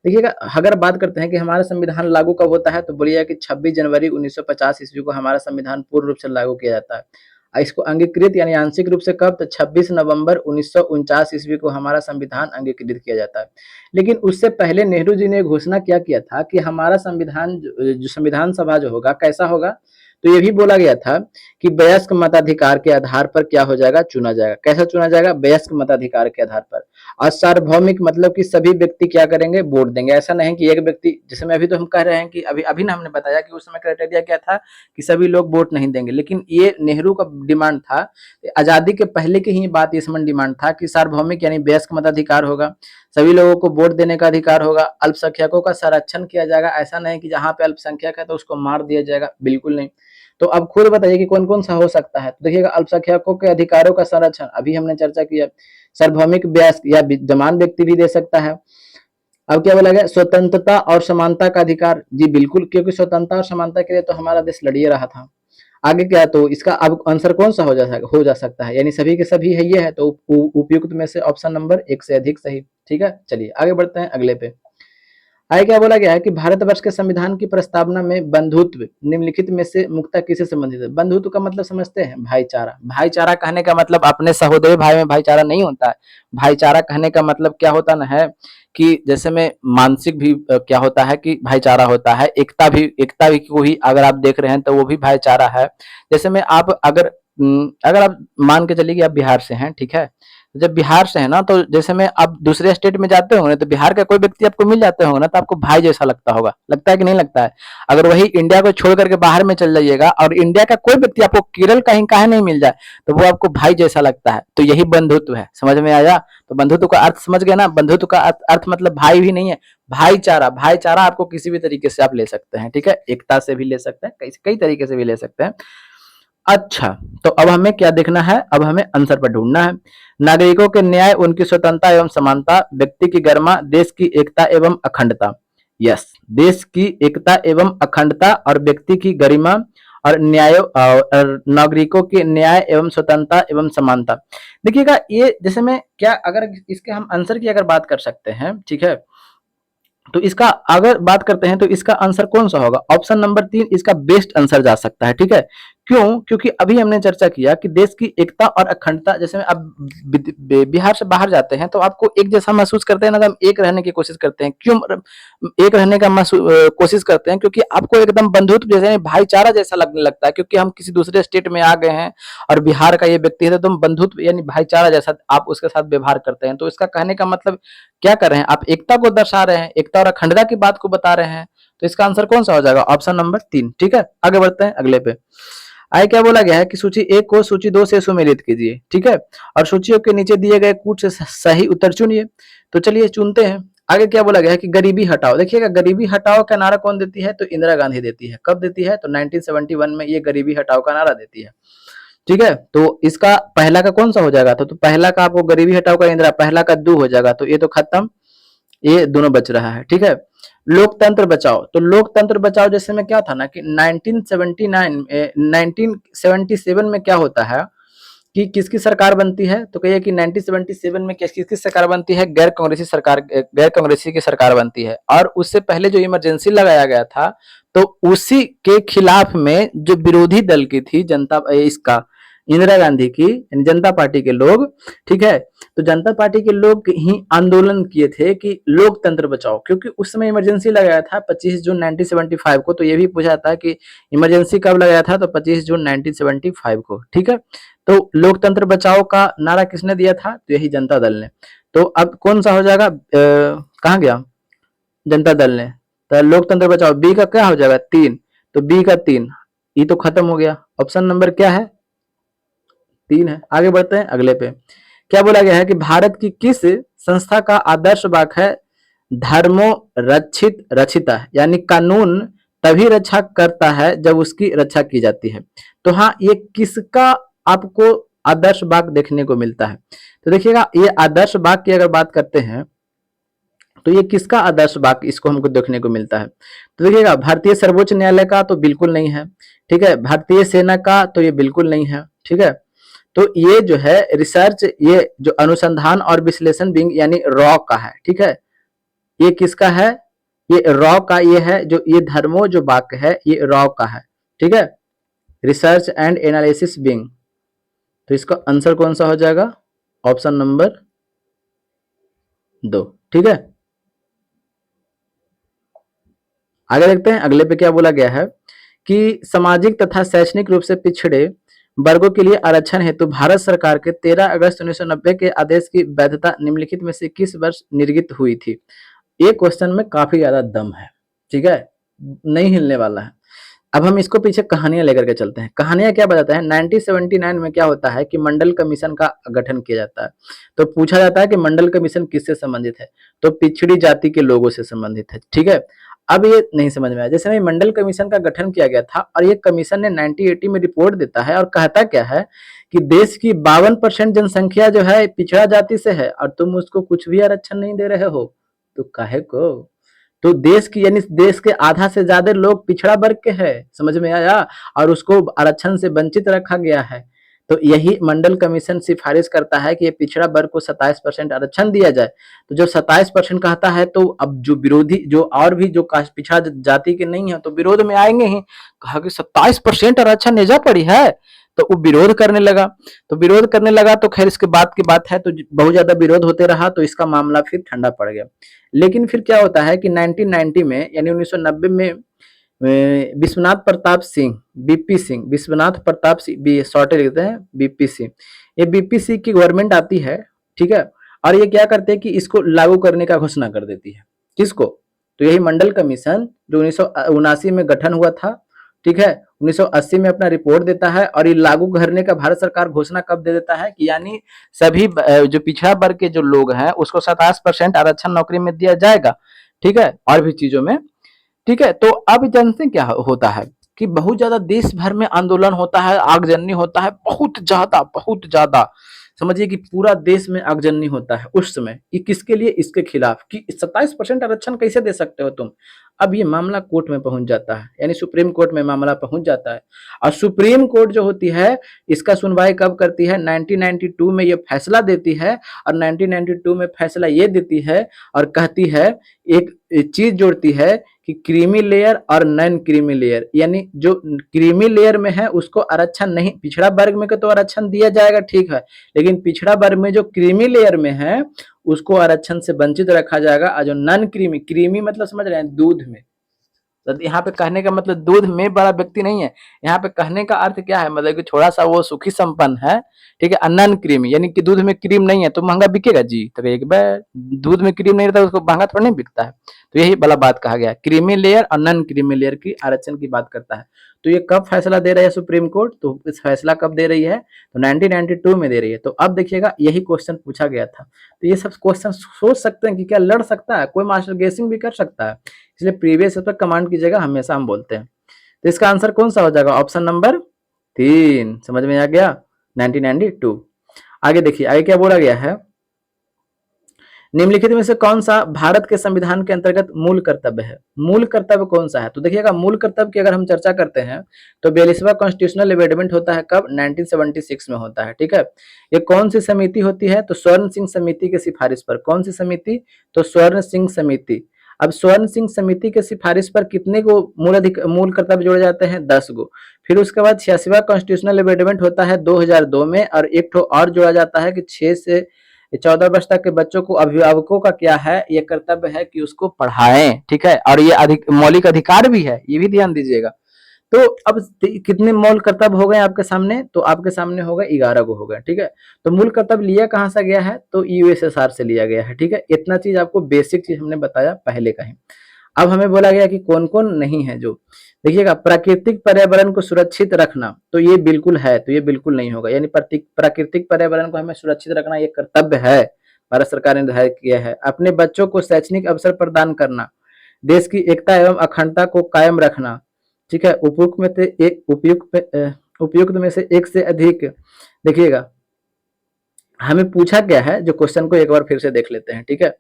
[SPEAKER 1] देखिएगा अगर बात करते हैं कि हमारा संविधान लागू कब होता है, तो बोलिए कि 26 जनवरी 1950 ईस्वी को हमारा संविधान पूर्ण रूप से लागू किया जाता है। इसको अंगीकृत यानी आंशिक रूप से कब, तो 26 नवंबर 1949 ईस्वी को हमारा संविधान अंगीकृत किया जाता है। लेकिन उससे पहले नेहरू जी ने घोषणा क्या किया था कि हमारा संविधान जो संविधान सभा जो होगा कैसा होगा, तो ये भी बोला गया था कि वयस्क मताधिकार के आधार पर क्या हो जाएगा, चुना जाएगा। कैसा चुना जाएगा, वयस्क मताधिकार के आधार पर। और सार्वभौमिक मतलब कि सभी व्यक्ति क्या करेंगे, वोट देंगे। ऐसा नहीं कि एक व्यक्ति, जैसे मैं अभी तो हम कह रहे हैं कि अभी अभी ना हमने बताया कि उस समय क्राइटेरिया क्या था कि सभी लोग वोट नहीं देंगे, लेकिन ये नेहरू का डिमांड था, आजादी के पहले की ही बात, इस मन डिमांड था कि सार्वभौमिक यानी वयस्क मताधिकार होगा, सभी लोगों को वोट देने का अधिकार होगा, अल्पसंख्यकों का संरक्षण किया जाएगा। ऐसा नहीं कि जहां पे अल्पसंख्यक है तो उसको मार दिया जाएगा, बिल्कुल नहीं। तो अब खुद बताइए कि कौन कौन सा हो सकता है। तो देखिएगा अल्पसंख्यकों के अधिकारों का संरक्षण अभी हमने चर्चा किया, सार्वभौमिक वयस्क या विद्यमान व्यक्ति भी दे सकता है। अब क्या बोला गया, स्वतंत्रता और समानता का अधिकार, जी बिल्कुल, क्योंकि स्वतंत्रता और समानता के लिए तो हमारा देश लड़िए रहा था। आगे क्या, तो इसका अब आंसर कौन सा हो जा सकता है, यानी सभी के सभी है ये है, तो उपयुक्त में से ऑप्शन नंबर 1 से अधिक सही, ठीक है। चलिए आगे बढ़ते हैं अगले पे। आगे क्या बोला गया है कि भारतवर्ष के संविधान की प्रस्तावना में बंधुत्व निम्नलिखित में से मुख्यतः किससे संबंधित है। बंधुत्व का मतलब समझते हैं, भाईचारा। भाईचारा कहने का मतलब अपने सहोदरी भाई में भाईचारा नहीं होता है। भाईचारा कहने का मतलब क्या होता ना है कि जैसे में मानसिक भी क्या होता है कि भाईचारा होता है, एकता भी को ही अगर आप देख रहे हैं तो वो भी भाईचारा है। जैसे में आप अगर आप मान के चलिए कि आप बिहार से हैं, ठीक है, जब बिहार से है ना, तो जैसे में आप दूसरे स्टेट में जाते होंगे तो बिहार का कोई व्यक्ति आपको मिल जाते होंगे ना, तो आपको भाई जैसा लगता होगा, लगता है कि नहीं लगता है। अगर वही इंडिया को छोड़ करके बाहर में चल जाइएगा और इंडिया का कोई व्यक्ति आपको केरल कहीं काहे नहीं मिल जाए, तो वो आपको भाई जैसा लगता है। तो यही बंधुत्व है, समझ में आया। तो बंधुत्व का अर्थ समझ गए ना, बंधुत्व का अर्थ मतलब भाई भी नहीं है, भाईचारा। भाईचारा आपको किसी भी तरीके से आप ले सकते हैं, ठीक है, एकता से भी ले सकते हैं, कई तरीके से भी ले सकते हैं। अच्छा, तो अब हमें क्या देखना है, अब हमें आंसर पर ढूंढना है। नागरिकों के न्याय, उनकी स्वतंत्रता एवं समानता, व्यक्ति की गरिमा, देश की एकता एवं अखंडता। यस, देश की एकता एवं अखंडता और व्यक्ति की गरिमा और और नागरिकों के न्याय एवं स्वतंत्रता एवं समानता। देखिएगा ये जैसे में क्या, अगर इसके हम आंसर की अगर बात कर सकते हैं, ठीक है, तो इसका अगर बात करते हैं तो इसका आंसर कौन सा होगा, ऑप्शन नंबर 3 इसका बेस्ट आंसर जा सकता है, ठीक है। क्यों? क्योंकि अभी हमने चर्चा किया कि देश की एकता और अखंडता, जैसे आप बिहार से बाहर जाते हैं तो आपको एक जैसा महसूस करते हैं ना, तो हम एक रहने की कोशिश करते हैं। क्यों एक रहने का कोशिश करते हैं? क्योंकि आपको एकदम बंधुत्व जैसे भाईचारा जैसा लगने लगता है, क्योंकि हम किसी दूसरे स्टेट में आ गए हैं और बिहार का ये व्यक्ति है, तो हम बंधुत्व यानी भाईचारा जैसा आप उसके साथ व्यवहार करते हैं। तो इसका कहने का मतलब क्या कर रहे हैं? आप एकता को दर्शा रहे हैं, एकता और अखंडता की बात को बता रहे हैं। तो इसका आंसर कौन सा हो जाएगा? Option number 3। ठीक है, आगे बढ़ते हैं अगले पे। आगे क्या बोला गया है कि सूची 1 को सूची 2 से सुमेलित कीजिए। ठीक है, और सूचियों के नीचे दिए गए कूट से सही उत्तर चुनिए। तो चलिए चुनते हैं। आगे क्या बोला गया है कि गरीबी हटाओ। देखिएगा, गरीबी हटाओ का नारा कौन देती है? तो इंदिरा गांधी देती है। कब देती है? तो 1971 में ये गरीबी हटाओ का नारा देती है। ठीक है, तो इसका पहला का कौन सा हो जाएगा? तो पहला का आपको गरीबी हटाओ का इंदिरा, पहला का दो हो जाएगा, तो ये तो खत्म, ये दोनों बच रहा है। ठीक है, लोकतंत्र बचाओ। तो लोकतंत्र बचाओ जैसे में क्या था ना कि 1977 में क्या होता है कि किसकी सरकार बनती है? तो कहिए कि 1977 में किसकी सरकार बनती है? गैर कांग्रेसी की सरकार बनती है। और उससे पहले जो इमरजेंसी लगाया गया था, तो उसी के खिलाफ में जो विरोधी दल की थी जनता, इसका इंदिरा गांधी की यानी जनता पार्टी के लोग, ठीक है, तो जनता पार्टी के लोग ही आंदोलन किए थे कि लोकतंत्र बचाओ, क्योंकि उस समय इमरजेंसी लगाया था 25 जून 1975 को। तो ये भी पूछा था कि इमरजेंसी कब लगाया था? तो 25 जून 1975 को। ठीक है, तो लोकतंत्र बचाओ का नारा किसने दिया था? तो यही जनता दल ने। तो अब कौन सा हो जाएगा? कहाँ गया? जनता दल ने। तो लोकतंत्र बचाओ बी का क्या हो जाएगा? 3। तो बी का 3, ये तो खत्म हो गया। ऑप्शन नंबर क्या है? 3 है। आगे बढ़ते हैं अगले पे। क्या बोला गया है कि भारत की किस संस्था का आदर्श वाक्य है? धर्मो रक्षित रक्षिता, यानी कानून तभी रक्षा करता है जब उसकी रक्षा की जाती है। तो हाँ, ये किसका आपको आदर्श वाक्य देखने को मिलता है? तो देखिएगा, ये आदर्श वाक्य की अगर बात करते हैं तो ये किसका आदर्श वाक्य इसको हमको देखने को मिलता है? तो देखिएगा, भारतीय सर्वोच्च न्यायालय का तो बिल्कुल नहीं है। ठीक है, भारतीय सेना का तो ये बिल्कुल नहीं है। ठीक है, तो ये जो है रिसर्च, ये जो अनुसंधान और विश्लेषण विंग यानी रॉ का है। ठीक है, ये किसका है? ये रॉ का ये है, जो ये धर्मो जो वाक्य है ये रॉ का है। ठीक है, रिसर्च एंड एनालिसिस विंग। तो इसका आंसर कौन सा हो जाएगा? Option number 2। ठीक है, आगे देखते हैं अगले पे क्या बोला गया है कि सामाजिक तथा शैक्षणिक रूप से पिछड़े वर्गों के लिए आरक्षण हेतु भारत सरकार के 13 अगस्त 1990 के आदेश की वैधता निम्नलिखित में से किस वर्ष निर्गत हुई थी? ये क्वेश्चन में काफी ज्यादा दम है। ठीक है, नहीं हिलने वाला है। अब हम इसको पीछे कहानियां लेकर के चलते हैं। कहानियां क्या बताता है? 1979 में क्या होता है कि मंडल कमीशन का गठन किया जाता है। तो पूछा जाता है कि मंडल कमीशन किससे संबंधित है? तो पिछड़ी जाति के लोगों से संबंधित है। ठीक है, अब ये नहीं समझ में आया। जैसे में मंडल कमीशन का गठन किया गया था और ये कमीशन ने 1980 में रिपोर्ट देता है और कहता क्या है कि देश की 52% जनसंख्या जो है पिछड़ा जाति से है और तुम उसको कुछ भी आरक्षण नहीं दे रहे हो, तो काहे को? तो देश की यानी देश के आधा से ज्यादा लोग पिछड़ा वर्ग के हैं, समझ में आया? और उसको आरक्षण से वंचित रखा गया है। तो यही मंडल कमीशन सिफारिश करता है कि ये पिछड़ा वर्ग को 27% आरक्षण दिया जाए। तो जब 27% कहता है तो अब जो विरोधी जो और भी जो पिछड़ा जाति के नहीं है तो विरोध में आएंगे ही। कहा कि 27% आरक्षण नेजा पड़ी है, तो वो विरोध करने लगा। तो विरोध करने लगा तो खैर इसके बाद की बात है, तो बहुत ज्यादा विरोध होते रहा तो इसका मामला फिर ठंडा पड़ गया। लेकिन फिर क्या होता है कि 1990 में यानी 1990 में विश्वनाथ प्रताप सिंह, बीपी सिंह, विश्वनाथ प्रताप सिंह शॉर्टे लिखते हैं बीपी सिंह, ये बीपी सिंह की गवर्नमेंट आती है। ठीक है, और ये क्या करते हैं कि इसको लागू करने का घोषणा कर देती है। किसको? तो यही मंडल कमीशन जो 1979 में गठन हुआ था। ठीक है, 1980 में अपना रिपोर्ट देता है और ये लागू करने का भारत सरकार घोषणा कब दे देता है कि यानी सभी जो पिछड़ा वर्ग के जो लोग हैं उसको 27% आरक्षण नौकरी में दिया जाएगा। ठीक है, और भी चीजों में। ठीक है, तो अब जानते हैं क्या होता है कि बहुत ज्यादा देश भर में आंदोलन होता है, आगजनी होता है, बहुत ज्यादा समझिए कि पूरा देश में आगजनी होता है उस समय। ये किसके लिए? इसके खिलाफ कि 27% आरक्षण कैसे दे सकते हो तुम? अब ये मामला कोर्ट में पहुंच जाता है, यानी सुप्रीम कोर्ट में मामला पहुंच जाता है। और सुप्रीम कोर्ट जो होती है इसका सुनवाई कब करती है, 1992 में ये फैसला देती है। और 1992 में फैसला ये देती है और कहती है, एक चीज जोड़ती है कि क्रीमी लेयर और नॉन क्रीमी लेयर, यानी जो क्रीमी लेयर में है उसको आरक्षण नहीं, पिछड़ा वर्ग में तो आरक्षण दिया जाएगा, ठीक है, लेकिन पिछड़ा वर्ग में जो क्रीमी लेयर में है उसको आरक्षण से वंचित रखा जाएगा। और जो नॉन क्रीमी, क्रीमी मतलब समझ रहे हैं, दूध में, तो यहाँ पे कहने का मतलब दूध में बड़ा व्यक्ति नहीं है, यहाँ पे कहने का अर्थ क्या है, मतलब कि थोड़ा सा वो सुखी संपन्न है, ठीक है। नॉन क्रीमी यानी कि दूध में क्रीम नहीं है तो महंगा बिकेगा जी, तो एक बार दूध में क्रीम नहीं रहता उसको महंगा थोड़ा नहीं बिकता है। तो यही वाला बात कहा गया, क्रीमी लेयर और नॉन क्रीमी लेयर की आरक्षण की बात करता है। तो ये कब फैसला दे रहा है सुप्रीम कोर्ट, तो इस फैसला कब दे रही है, तो 1992 में दे रही है। तो अब देखिएगा यही क्वेश्चन पूछा गया था, तो ये सब क्वेश्चन सोच सकते हैं कि क्या लड़ सकता है, कोई मास्टर गेसिंग भी कर सकता है, इसलिए प्रीवियस पर कमांड कीजिएगा हमेशा हम बोलते हैं। तो इसका आंसर कौन सा हो जाएगा, ऑप्शन नंबर 3। समझ में आ गया, 1992। आगे देखिए, आगे क्या बोला गया है, निम्नलिखित में से कौन सा भारत के संविधान के अंतर्गत मूल कर्तव्य है। मूल कर्तव्य कौन सा है, तो देखिएगा मूल कर्तव्य की अगर हम चर्चा करते हैं तो 42वां कॉन्स्टिट्यूशनल अमेंडमेंट होता है कब, 1976 में होता है, ठीक है। ये कौन सी समिति होती है, तो स्वर्ण सिंह समिति की सिफारिश पर। कौन सी समिति, तो स्वर्ण सिंह समिति। अब स्वर्ण सिंह समिति के सिफारिश पर कितने को मूल कर्तव्य जोड़े जाते हैं, 10 गो। फिर उसके बाद 86वां कॉन्स्टिट्यूशनल अमेंडमेंट होता है 2002 में, और एक ठो और जोड़ा जाता है कि 6 से 14 वर्ष तक के बच्चों को अभिभावकों का क्या है, ये कर्तव्य है कि उसको पढ़ाएं, ठीक है। और ये मौलिक अधिकार भी है, ये भी ध्यान दीजिएगा। तो अब कितने मूल कर्तव्य हो गए आपके सामने, तो आपके सामने हो गए 11 गो हो गए, ठीक है। तो मूल कर्तव्य लिया कहां से गया है, तो यूएसएसआर से लिया गया है, ठीक है। इतना चीज आपको बेसिक चीज हमने बताया पहले का ही। अब हमें बोला गया कि कौन कौन नहीं है, जो देखिएगा प्राकृतिक पर्यावरण को सुरक्षित रखना, तो ये बिल्कुल है, तो ये बिल्कुल नहीं होगा, यानी प्राकृतिक पर्यावरण को हमें सुरक्षित रखना ये कर्तव्य है, भारत सरकार ने निर्धारित किया है। अपने बच्चों को शैक्षणिक अवसर प्रदान करना, देश की एकता एवं अखंडता को कायम रखना, ठीक है। उपयुक्त में से एक से अधिक, देखिएगा हमें पूछा क्या है, जो क्वेश्चन को एक बार फिर से देख लेते हैं, ठीक है।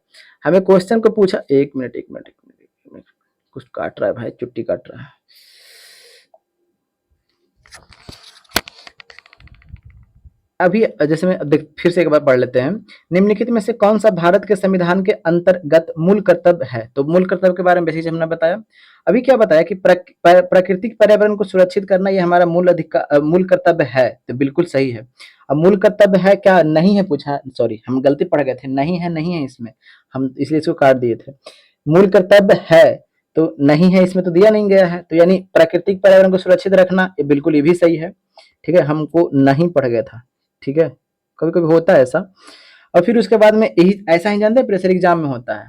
[SPEAKER 1] हमें क्वेश्चन को पूछा, एक मिनट कुछ काट रहा है भाई, चुट्टी काट रहा है। अभी जैसे मैं फिर से एक बार पढ़ लेते हैं, निम्नलिखित में से कौन सा भारत के संविधान के अंतर्गत मूल कर्तव्य है, तो मूल कर्तव्य के बारे में बेसिक हमने बताया। अभी क्या बताया कि प्राकृतिक पर्यावरण को सुरक्षित करना ये हमारा मूल कर्तव्य है, तो बिल्कुल सही है। अब मूल कर्तव्य है क्या, नहीं है पूछा, सॉरी हम गलती पढ़ गए थे, नहीं है इसमें, हम इसलिए इसको काट दिए थे। मूल कर्तव्य है तो नहीं है, इसमें तो दिया नहीं गया है, तो यानी प्राकृतिक पर्यावरण को सुरक्षित रखना ये बिल्कुल, ये भी सही है, ठीक है। हमको नहीं पढ़ गया था, ठीक है, कभी कभी होता है ऐसा। और फिर उसके बाद में यही ऐसा ही जानते हैं, प्रेशर एग्जाम में होता है।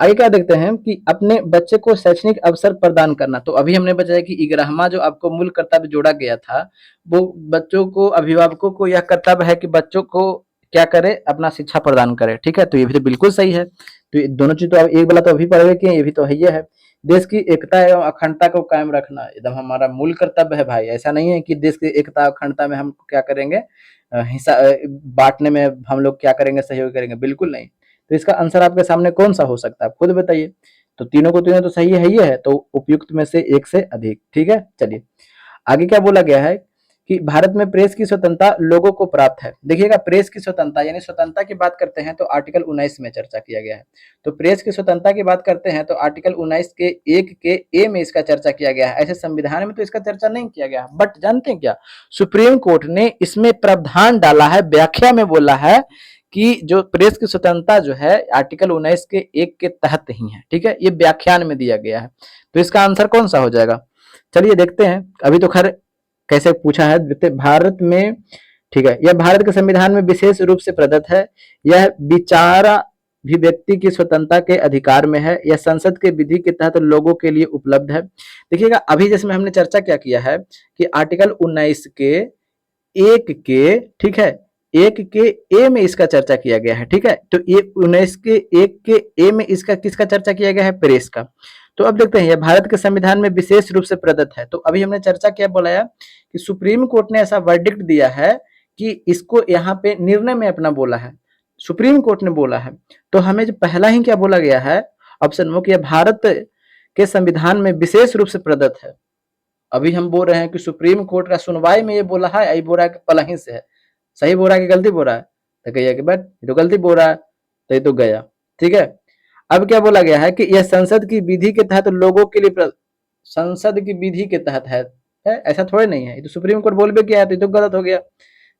[SPEAKER 1] आगे क्या देखते हैं कि अपने बच्चे को शैक्षणिक अवसर प्रदान करना, तो अभी हमने बताया कि 11वां जो आपको मूल कर्तव्य जोड़ा गया था, वो बच्चों को, अभिभावकों को यह कर्तव्य है कि बच्चों को क्या करे, अपना शिक्षा प्रदान करे, ठीक है। तो ये भी तो बिल्कुल सही है, तो ये दोनों चीज तो अब एक वाला तो अभी पढ़ गए, ये भी तो है। देश की एकता एवं अखंडता को कायम रखना एकदम हमारा मूल कर्तव्य है भाई, ऐसा नहीं है कि देश की एकता अखंडता में हम क्या करेंगे, हिस्सा बांटने में हम लोग क्या करेंगे, सहयोग करेंगे, बिल्कुल नहीं। तो इसका आंसर आपके सामने कौन सा हो सकता है, आप खुद बताइए। तो तीनों को तीनों तो सही है ही है, तो उपयुक्त में से एक से अधिक, ठीक है। चलिए आगे क्या बोला गया है कि भारत में प्रेस की स्वतंत्रता लोगों को प्राप्त है। देखिएगा प्रेस की स्वतंत्रता यानी स्वतंत्रता की बात करते हैं तो आर्टिकल 19 में चर्चा किया गया है। तो प्रेस की स्वतंत्रता की बात करते हैं तो आर्टिकल 19 के 1 के ए में इसका चर्चा किया गया है। ऐसे संविधान में तो इसका चर्चा नहीं किया गया, बट जानते हैं क्या, सुप्रीम कोर्ट ने इसमें प्रावधान डाला है, व्याख्या में बोला है कि जो प्रेस की स्वतंत्रता जो है आर्टिकल 19 के 1 के तहत ही है, ठीक है। ये व्याख्यान में दिया गया है, तो इसका आंसर कौन सा हो जाएगा, चलिए देखते हैं। अभी तो खैर कैसे पूछा है, भारत में, ठीक है, यह भारत के संविधान में विशेष रूप से प्रदत्त है, यह विचार अभिव्यक्ति की स्वतंत्रता के अधिकार में है, यह संसद के विधि के तहत लोगों के लिए उपलब्ध है। देखिएगा अभी जिसमें हमने चर्चा क्या किया है कि आर्टिकल 19 के 1 के, ठीक है, 1 के ए में इसका चर्चा किया गया है, ठीक है। तो ये 19 के 1 के ए में इसका किसका चर्चा किया गया है, प्रेस का। तो अब देखते हैं, यह भारत के संविधान में विशेष रूप से प्रदत्त है। तो अभी हमने चर्चा क्या बोला कि सुप्रीम कोर्ट ने ऐसा वर्डिक्ट दिया है कि इसको यहाँ पे निर्णय में अपना बोला है, सुप्रीम कोर्ट ने बोला है। तो हमें जो पहला ही क्या बोला गया है, ऑप्शन वो कि भारत के संविधान में विशेष रूप से प्रदत्त है। अभी हम बोल रहे हैं कि सुप्रीम कोर्ट का सुनवाई में ये बोला है, यही बोल रहा है कि पलही से है। सही बोल रहा है कि गलती बोल रहा है? तो कहिए कि बट ये तो गलती बोल रहा है, तो ये तो गया। ठीक है, अब क्या बोला गया है कि यह संसद की विधि के तहत लोगों के लिए संसद की विधि के तहत है, ऐसा थोड़े नहीं है। ये तो सुप्रीम कोर्ट बोल भी किया है, तो ये तो गलत हो गया।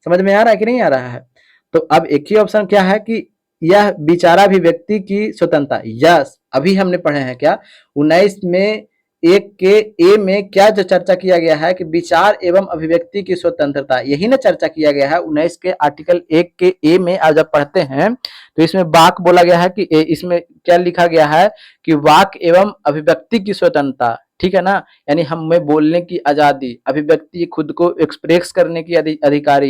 [SPEAKER 1] समझ में आ रहा है कि नहीं आ रहा है? तो अब एक ही ऑप्शन क्या है कि यह विचाराभिव्यक्ति की स्वतंत्रता। यस, अभी हमने पढ़े हैं क्या 19 में 1 के ए में क्या जो चर्चा किया गया है कि विचार एवं अभिव्यक्ति की स्वतंत्रता, यही ना चर्चा किया गया है 19 के आर्टिकल 1 के ए में। आप जब पढ़ते हैं तो इसमें वाक बोला गया है कि इसमें क्या लिखा गया है कि वाक एवं अभिव्यक्ति की स्वतंत्रता, ठीक है ना, यानी हमें बोलने की आजादी, अभिव्यक्ति, खुद को एक्सप्रेस करने की अधिकार,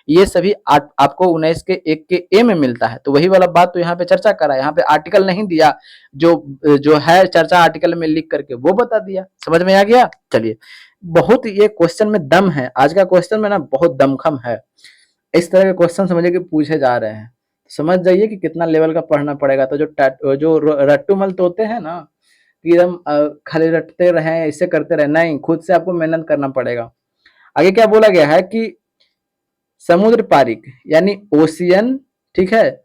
[SPEAKER 1] ये सभी आपको 19 के 1 के ए में मिलता है। तो वही वाला बात तो यहाँ पे चर्चा करा है, यहाँ पे आर्टिकल नहीं दिया, जो है चर्चा आर्टिकल में लिख करके वो बता दिया। समझ में आ गया? चलिए, बहुत ये क्वेश्चन में दम है, आज का क्वेश्चन में ना बहुत दमखम है। इस तरह के क्वेश्चन समझिए कि पूछे जा रहे हैं, समझ जाइए कि कितना लेवल का पढ़ना पड़ेगा। तो जो रट्टू मल तोते हैं ना, कि एकदम खाली रटते रहे, ऐसे करते रहे, नहीं, खुद से आपको मेहनत करना पड़ेगा। आगे क्या बोला गया है कि समुद्र पारिक यानी ओशियन, ठीक है,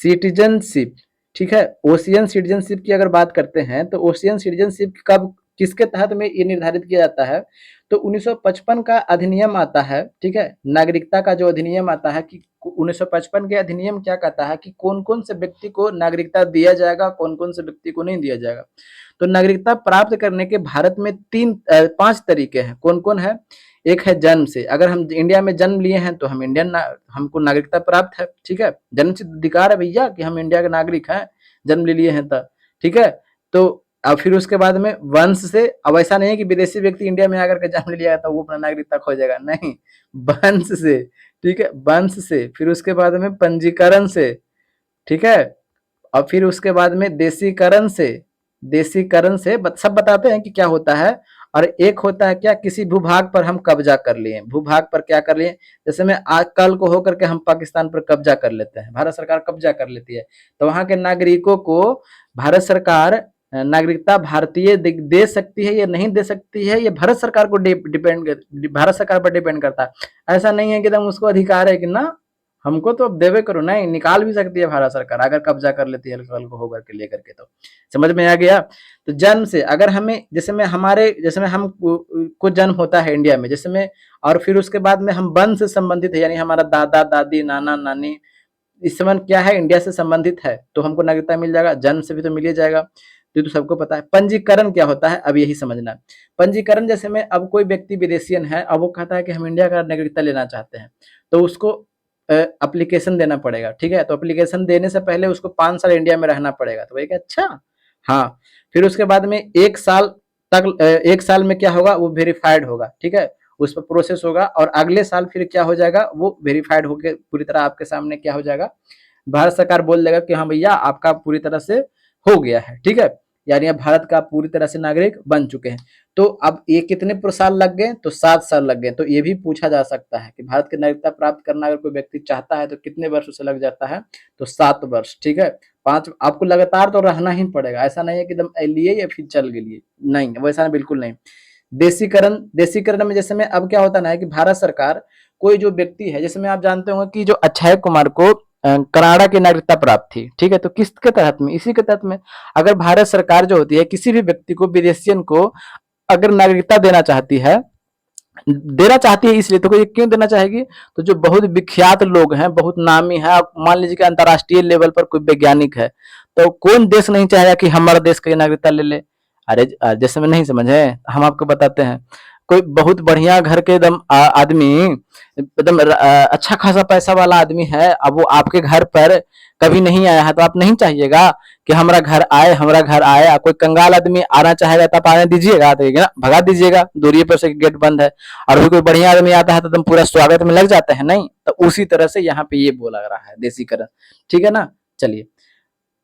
[SPEAKER 1] सिटीजनशिप, ठीक है, ओशियन सिटीजनशिप की अगर बात करते हैं तो ओशियन सिटीजनशिप कब किसके तहत में ये निर्धारित किया जाता है? तो 1955 का अधिनियम आता है, ठीक है, नागरिकता का जो अधिनियम आता है कि 1955 के अधिनियम क्या कहता है कि कौन कौन से व्यक्ति को नागरिकता दिया जाएगा, कौन कौन से व्यक्ति को नहीं दिया जाएगा। तो नागरिकता प्राप्त करने के भारत में 5 तरीके हैं। कौन कौन है? एक है जन्म से, अगर हम इंडिया में जन्म लिए हैं तो हम हमको नागरिकता प्राप्त है, ठीक है, जन्म से अधिकार है भैया कि हम इंडिया के नागरिक हैं, जन्म ले लिए हैं तब, ठीक है। तो अब फिर उसके बाद में वंश से, अब ऐसा नहीं है कि विदेशी व्यक्ति इंडिया में आकर के जन्म ले लिया तो वो अपना नागरिकता खो जाएगा, नहीं, वंश से, ठीक है, वंश से, फिर उसके बाद में पंजीकरण से, ठीक है, और फिर उसके बाद में देशीकरण से, सब बताते हैं कि क्या होता है। और एक होता है क्या, किसी भूभाग पर हम कब्जा कर लिए, भूभाग पर क्या कर लिए, जैसे में आज कल को होकर के हम पाकिस्तान पर कब्जा कर लेते हैं, भारत सरकार कब्जा कर लेती है, तो वहां के नागरिकों को भारत सरकार नागरिकता भारतीय दे सकती है या नहीं दे सकती है, ये भारत सरकार को भारत सरकार पर डिपेंड करता है। ऐसा नहीं है कि एकदम उसको अधिकार है कि ना हमको तो अब देवे करो, नहीं, निकाल भी सकती है भारत सरकार अगर कब्जा कर लेती है कल को होकर के लेकर के। तो समझ में आ गया? तो जन्म से अगर हमें, जैसे में हम को जन्म होता है इंडिया में, जैसे में, और फिर उसके बाद में हम वंश से संबंधित है, यानी हमारा दादा दादी नाना नानी इस समय क्या है, इंडिया से संबंधित है, तो हमको नागरिकता मिल जाएगा, जन्म से भी तो मिल ही जाएगा। तो सबको पता है। पंजीकरण क्या होता है, अब यही समझना। पंजीकरण जैसे में अब कोई व्यक्ति विदेशियन है, अब वो कहता है कि हम इंडिया का नागरिकता लेना चाहते हैं, तो उसको एप्लीकेशन देना पड़ेगा, ठीक है। तो एप्लीकेशन देने से पहले उसको 5 साल इंडिया में रहना पड़ेगा। तो वही अच्छा, हाँ, फिर उसके बाद में 1 साल तक, 1 साल में क्या होगा, वो वेरीफाइड होगा, ठीक है, उस पर प्रोसेस होगा, और अगले साल फिर क्या हो जाएगा, वो वेरीफाइड होकर पूरी तरह आपके सामने क्या हो जाएगा, भारत सरकार बोल देगा कि हाँ भैया आपका पूरी तरह से हो गया है, ठीक है, यानी अब भारत का पूरी तरह से नागरिक बन चुके हैं। तो अब ये कितने साल लग गए, तो 7 साल लग गए। तो ये भी पूछा जा सकता है कि भारत की नागरिकता प्राप्त करना अगर कोई व्यक्ति चाहता है तो कितने वर्ष उसे लग जाता है, तो 7 वर्ष, ठीक है। 5 आपको लगातार तो रहना ही पड़ेगा, ऐसा नहीं है कि एकदम लिए या फिर चल गए, नहीं, वैसा बिल्कुल नहीं। देशीकरण में जैसे में अब क्या होता है कि भारत सरकार कोई जो व्यक्ति है, जैसे में आप जानते होंगे कि जो अक्षय कुमार को कनाडा की नागरिकता प्राप्त थी, ठीक है, तो किसके तहत में, इसी के तहत में। अगर भारत सरकार जो होती है किसी भी व्यक्ति को, विदेशियन को अगर नागरिकता देना चाहती है इसलिए, तो ये क्यों देना चाहेगी, तो जो बहुत विख्यात लोग हैं, बहुत नामी है, मान लीजिए कि अंतर्राष्ट्रीय लेवल पर कोई वैज्ञानिक है, तो कौन देश नहीं चाहेगा कि हमारा देश का नागरिकता ले ले। अरे जैसे में नहीं समझे, हम आपको बताते हैं, कोई बहुत बढ़िया घर के एकदम आदमी, एकदम अच्छा खासा पैसा वाला आदमी है, अब वो आपके घर पर कभी नहीं आया है, तो आप नहीं चाहिएगा कि हमारा घर आए। कोई कंगाल आदमी आना चाहेगा तो आप आने दीजिएगा, तो ना भगा दीजिएगा, दूरी पर से गेट बंद है। और भी कोई बढ़िया आदमी आता है तो तुम पूरा स्वागत में लग जाते हैं, नहीं। तो उसी तरह से यहाँ पे ये बोला रहा है, देशीकरण, ठीक है ना। चलिए,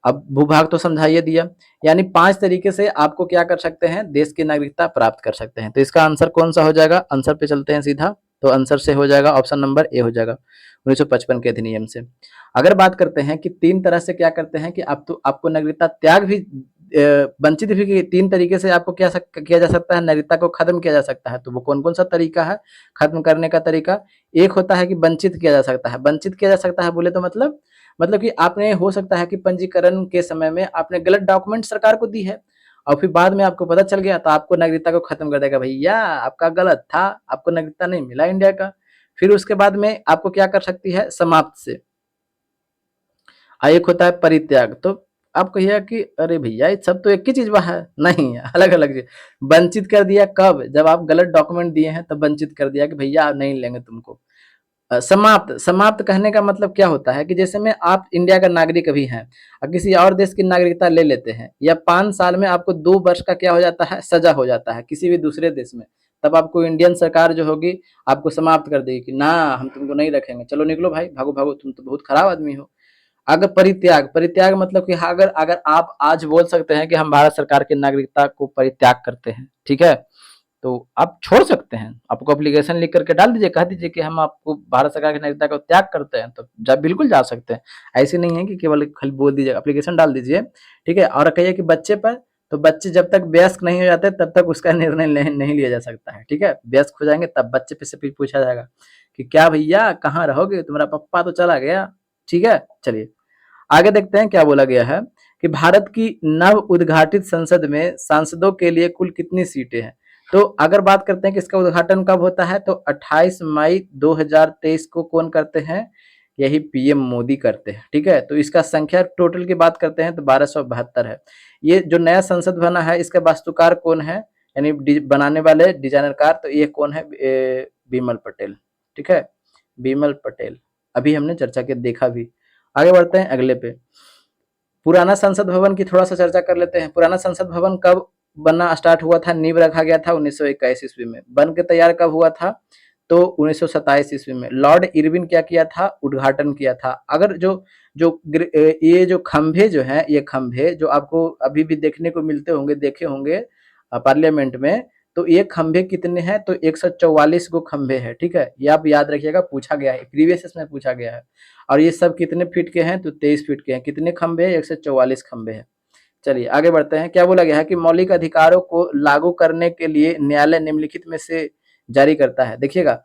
[SPEAKER 1] अब भूभाग तो समझाइए दिया, यानी 5 तरीके से आपको क्या कर सकते हैं, देश की नागरिकता प्राप्त कर सकते हैं। तो इसका आंसर कौन सा हो जाएगा, आंसर पे चलते हैं सीधा। तो आंसर से हो जाएगा ऑप्शन नंबर ए हो जाएगा, 1955 के अधिनियम से। अगर बात करते हैं कि 3 तरह से क्या करते हैं कि आप तो आपको नागरिकता त्याग भी वंचित भी 3 तरीके से आपको किया जा सकता है, नागरिकता को खत्म किया जा सकता है। तो वो कौन-कौन सा तरीका है खत्म करने का तरीका? एक होता है कि वंचित किया जा सकता है। वंचित किया जा सकता है बोले तो मतलब कि आपने हो सकता है कि पंजीकरण के समय में आपने गलत डॉक्यूमेंट सरकार को दी है और फिर बाद में आपको पता चल गया तो आपको नागरिकता को खत्म कर देगा, भैया आपका गलत था, आपको नागरिकता नहीं मिला इंडिया का। फिर उसके बाद में आपको क्या कर सकती है, समाप्त से। एक होता है परित्याग। तो आप कहिए कि अरे भैया ये सब तो एक ही चीज है, नहीं अलग अलग चीज। वंचित कर दिया कब? जब आप गलत डॉक्यूमेंट दिए हैं तब वंचित कर दिया कि भैया नहीं लेंगे तुमको। समाप्त, समाप्त कहने का मतलब क्या होता है कि जैसे में आप इंडिया का नागरिक अभी हैं और किसी और देश की नागरिकता ले लेते हैं या 5 साल में आपको 2 वर्ष का क्या हो जाता है, सजा हो जाता है किसी भी दूसरे देश में, तब आपको इंडियन सरकार जो होगी आपको समाप्त कर देगी कि ना हम तुमको नहीं रखेंगे, चलो निकलो भाई, भागो भागो, तुम तो बहुत खराब आदमी हो। अगर परित्याग, परित्याग मतलब कि अगर अगर आप आज बोल सकते हैं कि हम भारत सरकार की नागरिकता को परित्याग करते हैं, ठीक है, तो आप छोड़ सकते हैं। आपको एप्लीकेशन लिख करके डाल दीजिए, कह दीजिए कि हम आपको भारत सरकार की नागरिकता को त्याग करते हैं, तो बिल्कुल जा सकते हैं। ऐसे नहीं है कि केवल खाली बोल दीजिए, एप्लीकेशन डाल दीजिए, ठीक है। और कहिए कि बच्चे पर, तो बच्चे जब तक वयस्क नहीं हो जाते तब तक उसका निर्णय नहीं लिया जा सकता है, ठीक है। वयस्क हो जाएंगे तब बच्चे पे से फिर पूछा जाएगा कि क्या भैया कहाँ रहोगे, तुम्हारा पप्पा तो चला गया, ठीक है। चलिए आगे देखते हैं क्या बोला गया है कि भारत की नव उद्घाटित संसद में सांसदों के लिए कुल कितनी सीटें हैं। तो अगर बात करते हैं कि इसका उद्घाटन कब होता है, तो 28 मई 2023 को कौन करते हैं, यही पीएम मोदी करते हैं, ठीक है। तो इसका संख्या टोटल की बात करते हैं तो 1272 है। ये जो नया संसद बना है इसका वास्तुकार कौन है, यानी बनाने वाले डिजाइनरकार, तो ये कौन है, बिमल पटेल, ठीक है, बिमल पटेल। अभी हमने चर्चा के देखा भी। आगे बढ़ते हैं अगले पे। पुराना संसद भवन की थोड़ा सा चर्चा कर लेते हैं। पुराना संसद भवन कब बनना स्टार्ट हुआ था, नींव रखा गया था 1921 ईस्वी में। बन के तैयार कब हुआ था, तो 1927 ईस्वी में। लॉर्ड इरविन क्या किया था, उद्घाटन किया था। अगर जो जो ये जो खंभे जो हैं, ये खंभे जो आपको अभी भी देखने को मिलते होंगे, देखे होंगे पार्लियामेंट में, तो ये खंभे कितने हैं, तो 144 गो खंभे हैं, ठीक है। ये आप याद रखिएगा, पूछा गया है प्रीवियस इसमें पूछा गया है। और ये सब कितने फीट के हैं, तो 23 फीट के हैं। कितने खंभे हैं, 144 खंभे हैं। चलिए आगे बढ़ते हैं। क्या बोला गया है कि मौलिक अधिकारों को लागू करने के लिए न्यायालय निम्नलिखित में से जारी करता है। देखिएगा,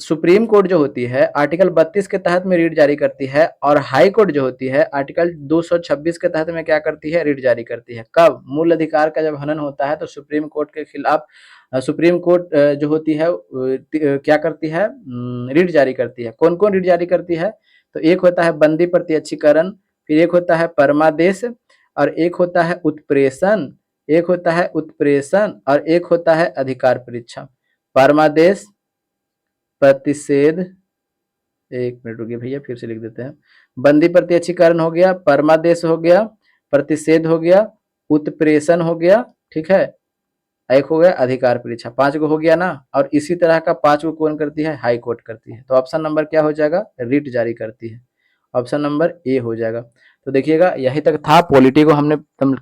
[SPEAKER 1] सुप्रीम कोर्ट जो होती है आर्टिकल 32 के तहत में रीट जारी करती है, और हाई कोर्ट जो होती है आर्टिकल 226 के तहत में क्या करती है, रीट जारी करती है। कब मूल अधिकार का जब हनन होता है तो सुप्रीम कोर्ट के खिलाफ सुप्रीम कोर्ट जो होती है क्या करती है, रीट जारी करती है। कौन कौन रीट जारी करती है, तो एक होता है बंदी प्रत्यक्षीकरण, फिर एक होता है परमादेश, और एक होता है उत्प्रेषण, एक होता है उत्प्रेषण, और एक होता है अधिकार परीक्षा। परमादेश, प्रतिषेध, एक मिनट रुकिए भैया फिर से लिख देते हैं। बंदी प्रत्यक्षीकरण हो गया, परमादेश हो गया, प्रतिषेध हो गया, उत्प्रेषण हो गया, ठीक है, एक हो गया अधिकार परीक्षा। 5 गो हो गया ना। और इसी तरह का 5 गो कौन करती है, हाई कोर्ट करती है। तो ऑप्शन नंबर क्या हो जाएगा, रीट जारी करती है। ऑप्शन नंबर ए हो जाएगा। तो देखिएगा यही तक था, पॉलिटी को हमने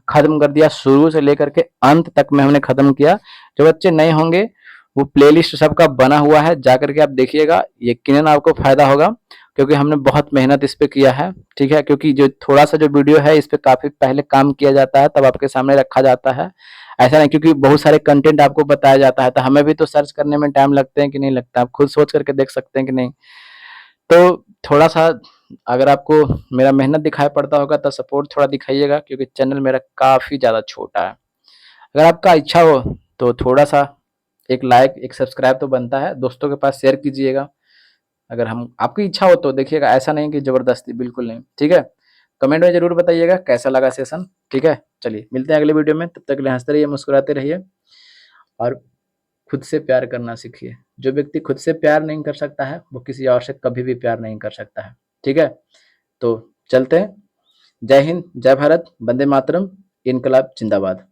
[SPEAKER 1] खत्म कर दिया, शुरू से लेकर के अंत तक में हमने खत्म किया। जो बच्चे नए होंगे वो प्लेलिस्ट सबका बना हुआ है, जा करके आप देखिएगा, यकीनन आपको फायदा होगा, क्योंकि हमने बहुत मेहनत इस पे किया है, ठीक है। क्योंकि जो थोड़ा सा जो वीडियो है इस पे काफी पहले काम किया जाता है, तब आपके सामने रखा जाता है। ऐसा नहीं, क्योंकि बहुत सारे कंटेंट आपको बताया जाता है, तो हमें भी तो सर्च करने में टाइम लगते हैं कि नहीं लगता, आप खुद सोच करके देख सकते हैं कि नहीं। तो थोड़ा सा अगर आपको मेरा मेहनत दिखाई पड़ता होगा तो सपोर्ट थोड़ा दिखाइएगा, क्योंकि चैनल मेरा काफ़ी ज़्यादा छोटा है। अगर आपका इच्छा हो तो थोड़ा सा एक लाइक, एक सब्सक्राइब तो बनता है, दोस्तों के पास शेयर कीजिएगा। अगर हम आपकी इच्छा हो तो देखिएगा, ऐसा नहीं कि ज़बरदस्ती, बिल्कुल नहीं, ठीक है। कमेंट में ज़रूर बताइएगा कैसा लगा सेशन, ठीक है। चलिए मिलते हैं अगले वीडियो में, तब तक के लिए हंसते रहिए, मुस्कुराते रहिए, और खुद से प्यार करना सीखिए। जो व्यक्ति खुद से प्यार नहीं कर सकता है वो किसी और से कभी भी प्यार नहीं कर सकता है, ठीक है। तो चलते हैं। जय हिंद, जय भारत, वंदे मातरम, इनकलाब जिंदाबाद।